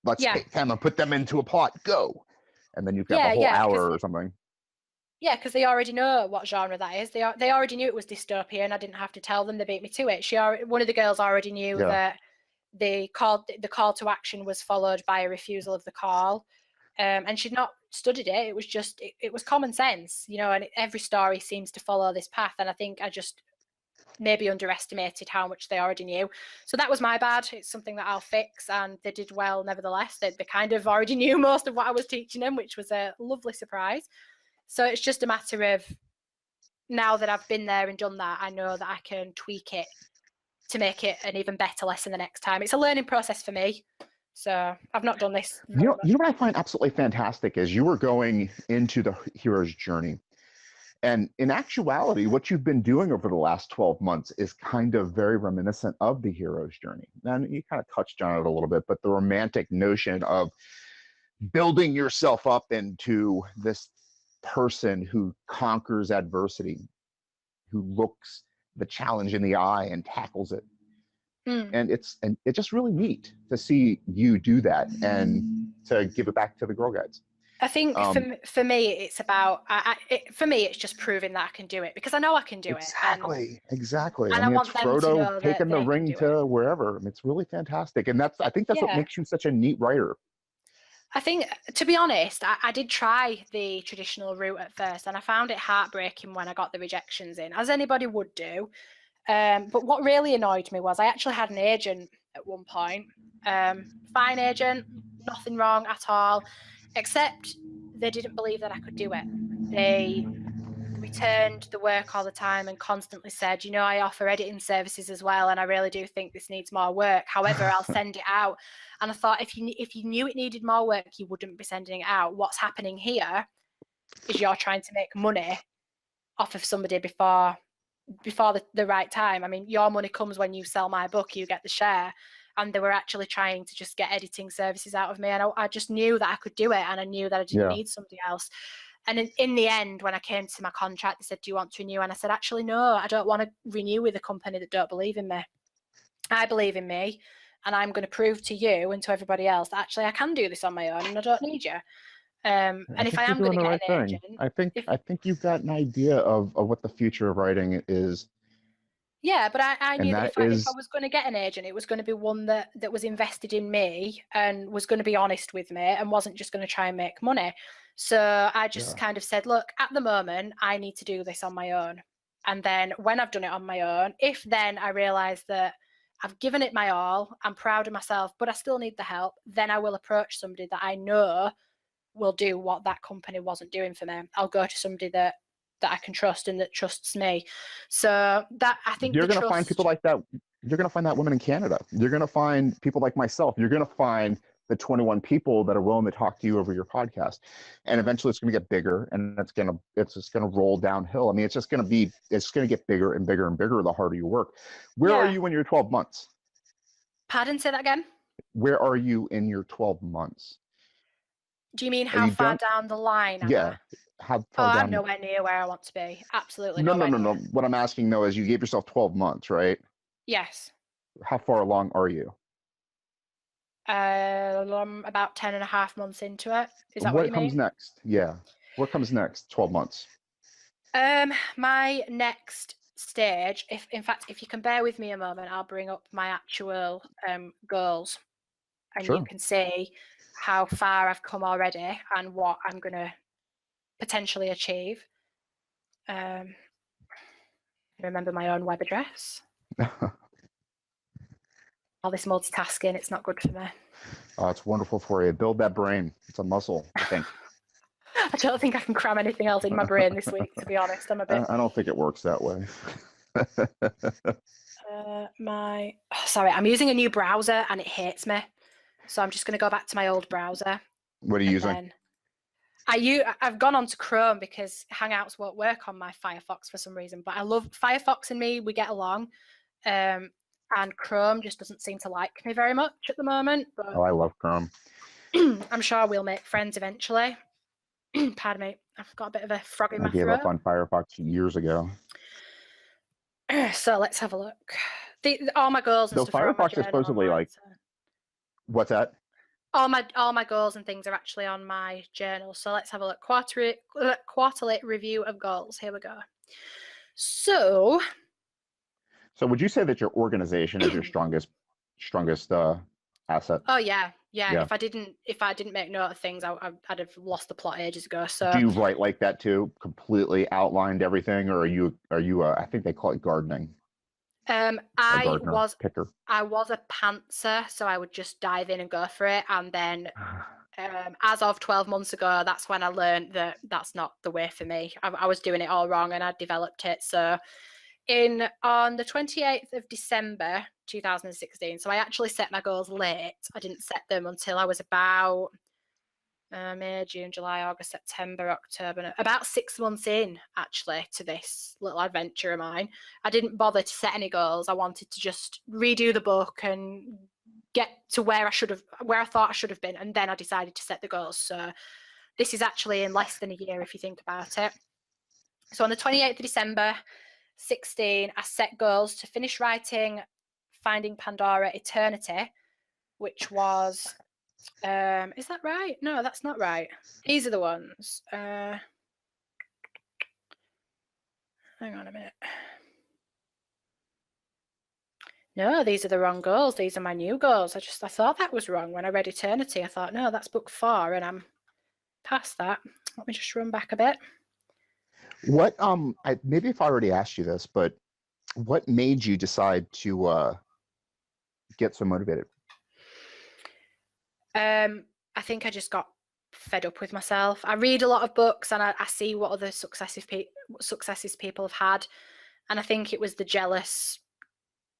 let's Yeah. take them and put them into a pot, go. And then you've got the whole Yeah, hour or something. Yeah, because they already know what genre that is. They already knew it was dystopia, and I didn't have to tell them. They beat me to it. One of the girls already knew that the call to action was followed by a refusal of the call, and she'd not studied it. It was just it was common sense, and every story seems to follow this path. And I think I just maybe underestimated how much they already knew. So that was my bad. It's something that I'll fix, and they did well nevertheless. They kind of already knew most of what I was teaching them, which was a lovely surprise. So it's just a matter of, now that I've been there and done that, I know that I can tweak it to make it an even better lesson the next time. It's a learning process for me. So I've not done this very much. You know what I find absolutely fantastic is you were going into the hero's journey. And in actuality, what you've been doing over the last 12 months is kind of very reminiscent of the hero's journey. And you kind of touched on it a little bit, but the romantic notion of building yourself up into this person who conquers adversity, who looks the challenge in the eye and tackles it. And it's just really neat to see you do that and to give it back to the Girl Guides. I think for me, it's about for me, it's just proving that I can do it, because I know I can do it. Exactly. And I mean, want it's them to Frodo know taking the that ring to wherever. It's really fantastic, and I think that's what makes you such a neat writer. I think, to be honest, I did try the traditional route at first, and I found it heartbreaking when I got the rejections in, as anybody would do. But what really annoyed me was I actually had an agent at one point. Fine agent, nothing wrong at all, except they didn't believe that I could do it. They returned the work all the time and constantly said, I offer editing services as well, and I really do think this needs more work. However, I'll send it out. And I thought, if you knew it needed more work, you wouldn't be sending it out. What's happening here is you're trying to make money off of somebody before the right time. I mean, your money comes when you sell my book, you get the share. And they were actually trying to just get editing services out of me. And I just knew that I could do it, and I knew that I didn't need somebody else. And in the end, when I came to my contract, they said, do you want to renew? And I said, actually, no, I don't want to renew with a company that don't believe in me. I believe in me, and I'm going to prove to you and to everybody else that actually I can do this on my own, and I don't need you. And if I am going to get an agent, I think you've got an idea of what the future of writing is. Yeah, but I knew that if I was going to get an agent, it was going to be one that was invested in me and was going to be honest with me and wasn't just going to try and make money. So I just kind of said, look, at the moment, I need to do this on my own. And then when I've done it on my own, if then I realise that I've given it my all, I'm proud of myself, but I still need the help, then I will approach somebody that I know will do what that company wasn't doing for me. I'll go to somebody that I can trust and that trusts me. So that, I think, you're going to find people like that. You're going to find that women in Canada. You're going to find people like myself. You're going to find the 21 people that are willing to talk to you over your podcast, and eventually it's going to get bigger, and it's just going to roll downhill. I mean, it's going to get bigger and bigger and bigger the harder you work. Where are you in your 12 months? Pardon, say that again. Where are you in your 12 months? Do you mean how far down the line am I? How far down? I'm nowhere near where I want to be. Absolutely no. Near. What I'm asking though is, you gave yourself 12 months, right? Yes. How far along are you? I'm about 10 and a half months into it. Is that what you mean? What comes next? Yeah. What comes next? 12 months. My next stage, if you can bear with me a moment, I'll bring up my actual goals, and you can see how far I've come already and what I'm going to potentially achieve. Remember my own web address. All this multitasking, it's not good for me. Oh, it's wonderful for you. Build that brain. It's a muscle, I think. I don't think I can cram anything else in my brain this week, to be honest. I'm a bit... I don't think it works that way. Sorry, I'm using a new browser and it hates me. So I'm just going to go back to my old browser. What are you using? I've gone on to Chrome because Hangouts won't work on my Firefox for some reason. But I love Firefox, and me, we get along. And Chrome just doesn't seem to like me very much at the moment. But I love Chrome. I'm sure we'll make friends eventually. Pardon me, I've got a bit of a frog in my throat. I gave up on Firefox years ago. So let's have a look. All my goals and stuff. Firefox is supposedly like... What's that? all my goals and things are actually on my journal. So let's have a look. Quarterly review of goals. Here we go. So would you say that your organization is your strongest asset? oh yeah. Yeah. If I didn't make note of things, I'd have lost the plot ages ago. So Do you write like that too? Completely outlined everything, or are you I think they call it gardening. I was picker. a pantser, so I would just dive in and go for it. And then as of 12 months ago, that's when I learned that that's not the way for me. I was doing it all wrong, and I developed it. So on the 28th of December 2016, so I actually set my goals late. I didn't set them until I was about May, June, July, August, September, October, about 6 months in actually to this little adventure of mine. I didn't bother to set any goals. I wanted to just redo the book and get to where I thought I should have been, and then I decided to set the goals. So this is actually in less than a year if you think about it. So on the 28th of December 16, I set goals to finish writing Finding Pandora Eternity, which was is that right? No, that's not right. These are the ones. Hang on a minute. No, these are the wrong goals. These are my new goals. I thought that was wrong when I read Eternity. I thought, no, that's book 4 and I'm past that. Let me just run back a bit. What maybe if I already asked you this, but what made you decide to get so motivated? I think I just got fed up with myself. I read a lot of books and I see what other successes people have had, and I think it was the jealous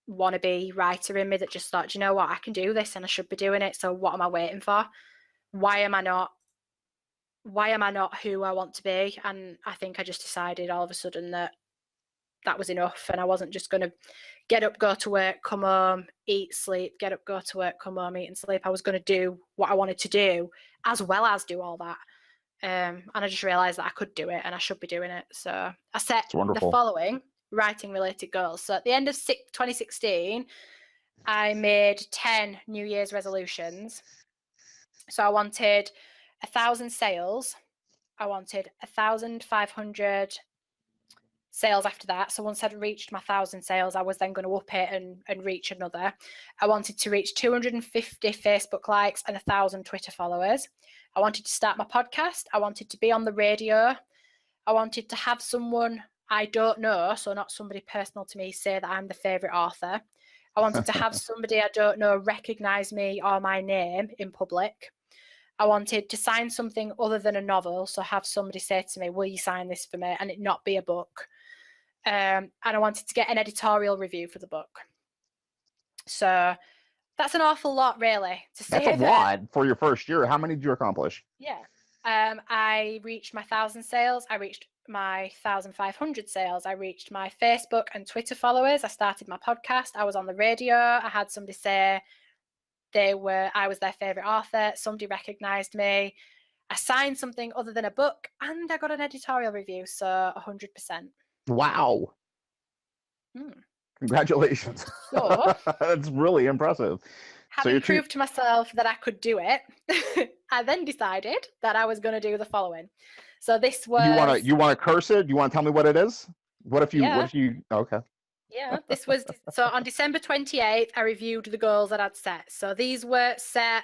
wannabe writer in me that just thought, you know what, I can do this and I should be doing it. So what am I waiting for? Why am I not who I want to be? And I think I just decided all of a sudden that was enough, and I wasn't just going to get up, go to work, come home, eat, sleep, get up, go to work, come home, eat and sleep. I was going to do what I wanted to do as well as do all that. And I just realized that I could do it and I should be doing it. So I set the following writing related goals. So at the end of 2016, I made 10 New Year's resolutions. So I wanted 1,000 sales. I wanted 1,500 sales after that. So once I'd reached my 1,000 sales, I was then going to up it and reach another. I wanted to reach 250 Facebook likes and 1,000 Twitter followers. I wanted to start my podcast. I wanted to be on the radio. I wanted to have someone I don't know, so not somebody personal to me, say that I'm the favourite author. I wanted to have somebody I don't know recognize me or my name in public. I wanted to sign something other than a novel, so have somebody say to me, will you sign this for me, and it not be a book. And I wanted to get an editorial review for the book. So that's an awful lot, really, to say. That's a lot for your first year. How many did you accomplish? Yeah. I reached my 1,000 sales. I reached my 1,500 sales. I reached my Facebook and Twitter followers. I started my podcast. I was on the radio. I had somebody say I was their favorite author. Somebody recognized me. I signed something other than a book, and I got an editorial review. So 100%. Wow. Congratulations. So, that's really impressive. Having proved to myself that I could do it, I then decided that I was going to do the following. So this was... You want to curse it? You want to tell me what it is? What if you okay. Yeah, this was... So on December 28th, I reviewed the goals that I'd set. So these were set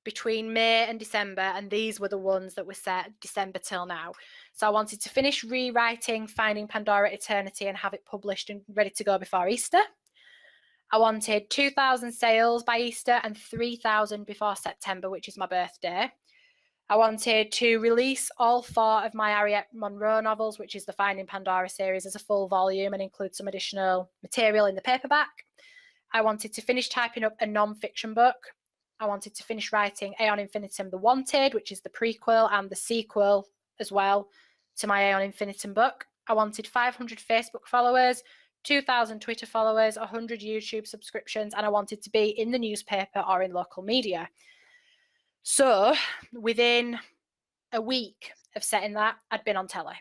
between May and December, and these were the ones that were set December till now. So I wanted to finish rewriting Finding Pandora Eternity and have it published and ready to go before Easter. I wanted 2,000 sales by Easter and 3,000 before September, which is my birthday. I wanted to release all 4 of my Harriet Monroe novels, which is the Finding Pandora series, as a full volume and include some additional material in the paperback. I wanted to finish typing up a non-fiction book. I wanted to finish writing Aeon Infinitum The Wanted, which is the prequel and the sequel as well to my Aeon Infinitum book. I wanted 500 Facebook followers, 2,000 Twitter followers, 100 YouTube subscriptions, and I wanted to be in the newspaper or in local media. So within a week of setting that, I'd been on telly.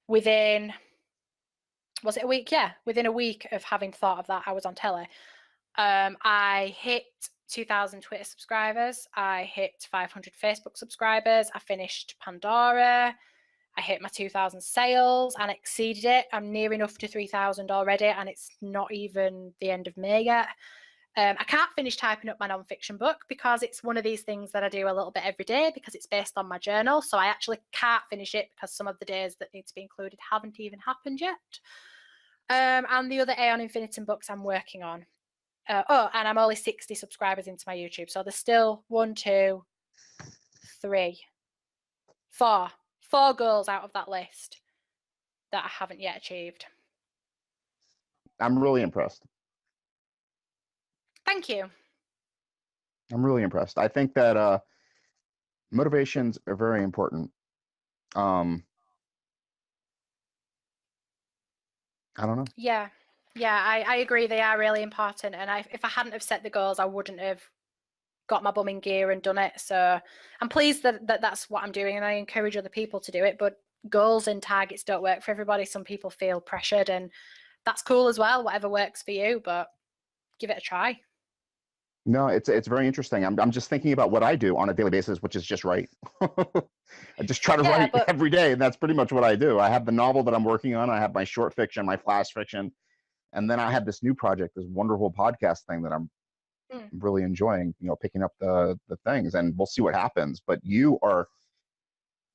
Was it a week? Yeah. Within a week of having thought of that, I was on telly. I hit 2,000 Twitter subscribers. I hit 500 Facebook subscribers. I finished Pandora. I hit my 2,000 sales and exceeded it. I'm near enough to 3,000 already, and it's not even the end of May yet. I can't finish typing up my non-fiction book because it's one of these things that I do a little bit every day because it's based on my journal. So I actually can't finish it because some of the days that need to be included haven't even happened yet. And the other Aeon Infinitum books I'm working on. And I'm only 60 subscribers into my YouTube. So there's still 1, 2, 3, 4 goals out of that list that I haven't yet achieved. I'm really impressed. Thank you. I'm really impressed. I think that motivations are very important. I don't know. Yeah, I agree. They are really important. And if I hadn't have set the goals, I wouldn't have got my bum in gear and done it. So I'm pleased that that's what I'm doing, and I encourage other people to do it. But goals and targets don't work for everybody. Some people feel pressured, and that's cool as well. Whatever works for you, but give it a try. No, it's very interesting. I'm just thinking about what I do on a daily basis, which is just write. I just try to write every day, and that's pretty much what I do. I have the novel that I'm working on. I have my short fiction, my flash fiction, and then I have this new project, this wonderful podcast thing that I'm really enjoying. You know, picking up the things, and we'll see what happens. But you are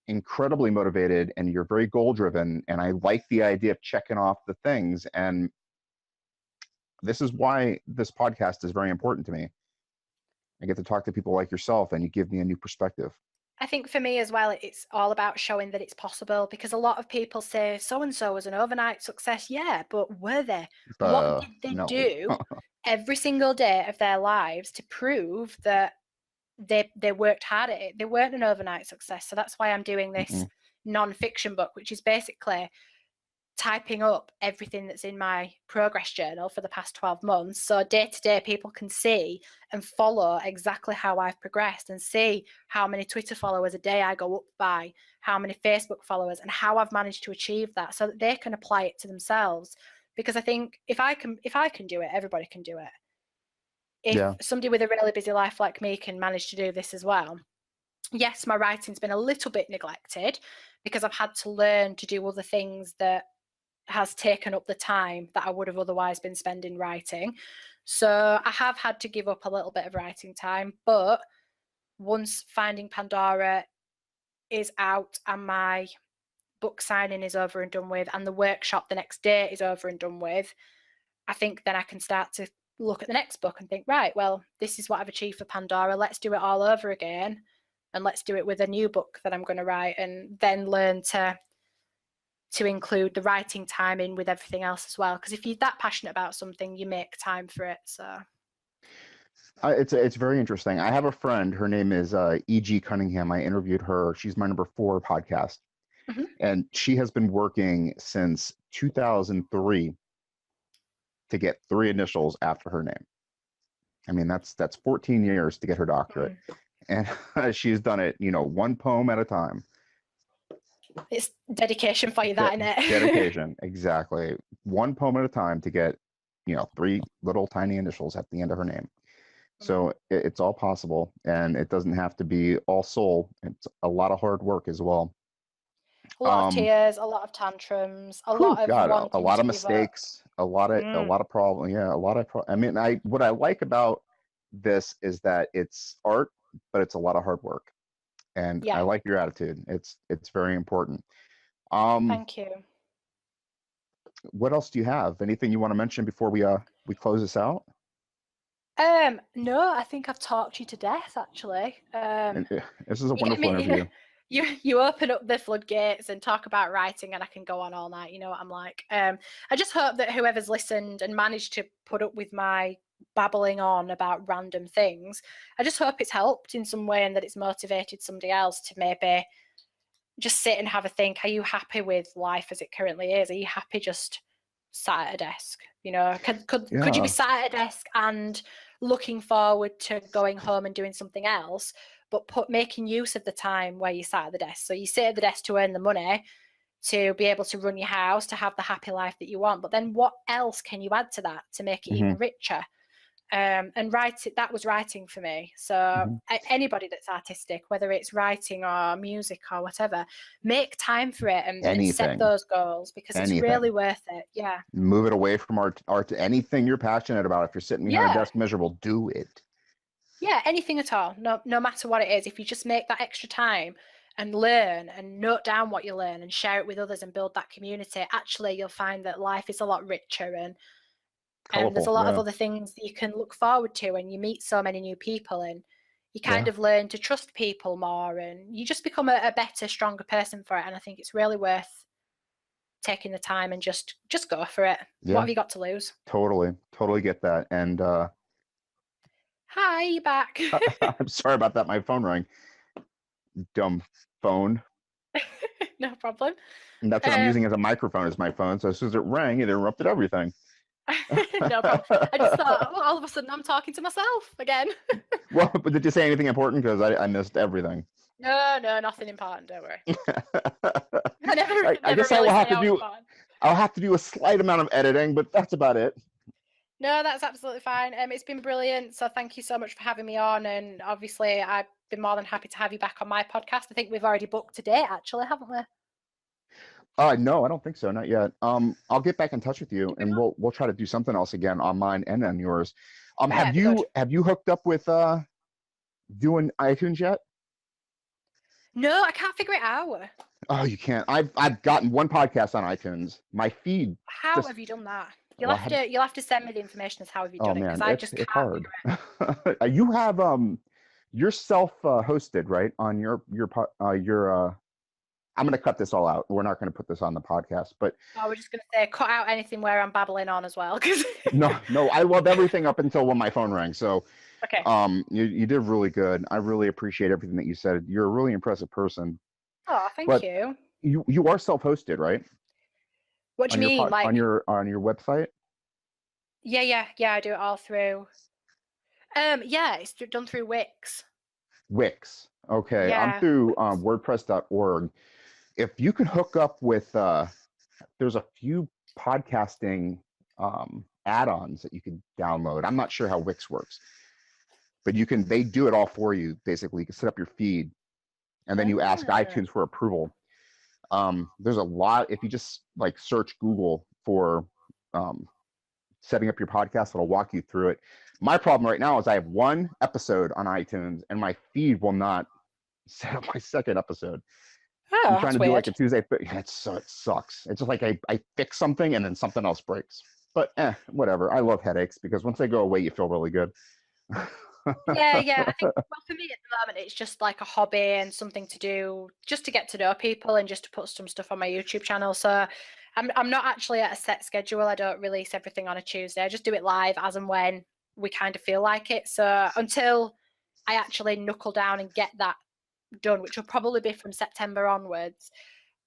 incredibly motivated, and you're very goal driven, and I like the idea of checking off the things. And this is why this podcast is very important to me. I get to talk to people like yourself, and you give me a new perspective. I think for me as well, it's all about showing that it's possible, because a lot of people say so-and-so was an overnight success. Yeah, but were they? What did they do every single day of their lives to prove that they worked hard at it? They weren't an overnight success. So that's why I'm doing this non-fiction book, which is basically typing up everything that's in my progress journal for the past 12 months. So day to day, people can see and follow exactly how I've progressed, and see how many Twitter followers a day I go up by, how many Facebook followers, and how I've managed to achieve that, so that they can apply it to themselves. Because I think if I can do it, everybody can do it. If somebody with a really busy life like me can manage to do this as well. Yes, my writing's been a little bit neglected because I've had to learn to do other things that has taken up the time that I would have otherwise been spending writing. So I have had to give up a little bit of writing time, but once Finding Pandora is out and my book signing is over and done with, and the workshop the next day is over and done with, I think then I can start to look at the next book and think, right, well, this is what I've achieved for Pandora. Let's do it all over again, and let's do it with a new book that I'm going to write, and then learn to include the writing time in with everything else as well. Because if you're that passionate about something, you make time for it. So it's very interesting. I have a friend. Her name is E.G. Cunningham. I interviewed her. She's my number 4 podcast, and she has been working since 2003 to get 3 initials after her name. I mean, that's 14 years to get her doctorate, and she's done it, you know, 1 poem at a time. It's dedication for you, that, isn't it? Dedication, exactly. 1 poem at a time to get, you know, 3 little tiny initials at the end of her name. So it's all possible, and it doesn't have to be all soul. It's a lot of hard work as well. A lot of tears, a lot of tantrums, a lot of mistakes, a lot of problems. Yeah, a lot of. I mean, what I like about this is that it's art, but it's a lot of hard work. And I like your attitude. It's very important. Thank you. What else do you have? Anything you want to mention before we close this out? No, I think I've talked you to death, actually. This is a wonderful interview. You open up the floodgates and talk about writing, and I can go on all night. You know what I'm like. I just hope that whoever's listened and managed to put up with my babbling on about random things, I just hope it's helped in some way, and that it's motivated somebody else to maybe just sit and have a think. Are you happy with life as it currently is? Are you happy just sat at a desk? You know, could you be sat at a desk and looking forward to going home and doing something else, but making use of the time where you sat at the desk? So you sit at the desk to earn the money, to be able to run your house, to have the happy life that you want. But then what else can you add to that to make it even richer? And that was writing for me. So anybody that's artistic, whether it's writing or music or whatever, make time for it and set those goals, because it's really worth it. Yeah. Move it away from art to anything you're passionate about. If you're sitting behind a desk miserable, do it. Yeah, anything at all. No matter what it is. If you just make that extra time and learn and note down what you learn and share it with others and build that community, actually you'll find that life is a lot richer and there's a lot of other things that you can look forward to, and you meet so many new people, and you kind of learn to trust people more, and you just become a better, stronger person for it. And I think it's really worth taking the time and just go for it. What have you got to lose? Totally get that. And hi, you back? I'm sorry about that. My phone rang. Dumb phone. No problem. And that's what I'm using as a microphone, as my phone. So as soon as it rang, it interrupted everything. No problem. I just thought, well, all of a sudden I'm talking to myself again. Well, but did you say anything important? Because I missed everything. No, nothing important. Don't worry. I guess I'll have to do a slight amount of editing, but that's about it. No, that's absolutely fine. It's been brilliant. So thank you so much for having me on. And obviously, I've been more than happy to have you back on my podcast. I think we've already booked today, actually, haven't we? No, I don't think so. Not yet. I'll get back in touch with you, and we'll try to do something else again on mine and on yours. Have you hooked up with doing iTunes yet? No, I can't figure it out. Oh, you can't. I've gotten one podcast on iTunes. My feed. How have you done that? You'll have to send me the information as how have you done it, because I just can't hard. figure it. You have you're self-hosted, right? On your I'm going to cut this all out. We're not going to put this on the podcast, but we're just going to say cut out anything where I'm babbling on as well. No, I love everything up until when my phone rang. So, okay. You did really good. I really appreciate everything that you said. You're a really impressive person. Oh, thank you. You are self-hosted, right? What do you mean? Like on your website? Yeah. I do it all through. Yeah, it's done through Wix. Wix. Okay. Yeah. I'm through WordPress.org. If you could hook up with, there's a few podcasting add-ons that you can download. I'm not sure how Wix works, but they do it all for you. Basically, you can set up your feed, and then you ask iTunes for approval. There's a lot. If you just like search Google for setting up your podcast, it'll walk you through it. My problem right now is I have one episode on iTunes, and my feed will not set up my second episode. Oh, I'm trying to do like a Tuesday, but it sucks. It's just like I fix something and then something else breaks. But whatever. I love headaches, because once they go away, you feel really good. Yeah. I think, well, for me at the moment, it's just like a hobby and something to do just to get to know people and just to put some stuff on my YouTube channel. So I'm not actually at a set schedule. I don't release everything on a Tuesday. I just do it live as and when we kind of feel like it. So until I actually knuckle down and get that done, which will probably be from September onwards,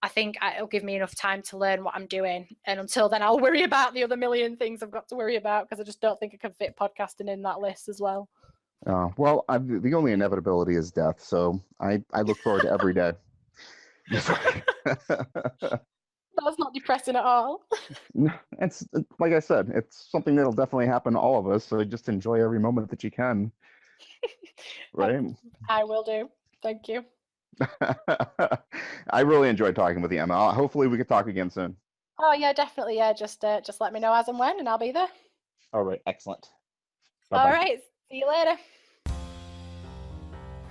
I think it'll give me enough time to learn what I'm doing. And until then, I'll worry about the other million things I've got to worry about, because I just don't think I can fit podcasting in that list as well. Well, the only inevitability is death, so I look forward to every day. That's not depressing at all. It's like I said, it's something that'll definitely happen to all of us, so just enjoy every moment that you can. Right? I will do. Thank you. I really enjoyed talking with you, Emma. Hopefully we could talk again soon. Oh yeah, definitely. Yeah, just let me know as and when, and I'll be there. All right, excellent. Bye-bye. All right, see you later.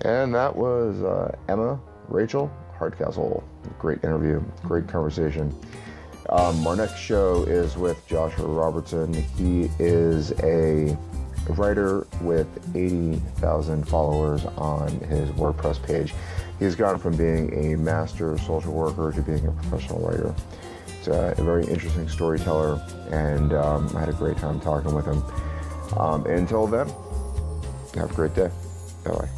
And that was Emma Rachel Hardcastle. Great interview, great conversation. Our next show is with Joshua Robertson. He is a writer with 80,000 followers on his WordPress page. He's gone from being a master social worker to being a professional writer. He's a very interesting storyteller, and I had a great time talking with him. Until then, have a great day. Bye-bye.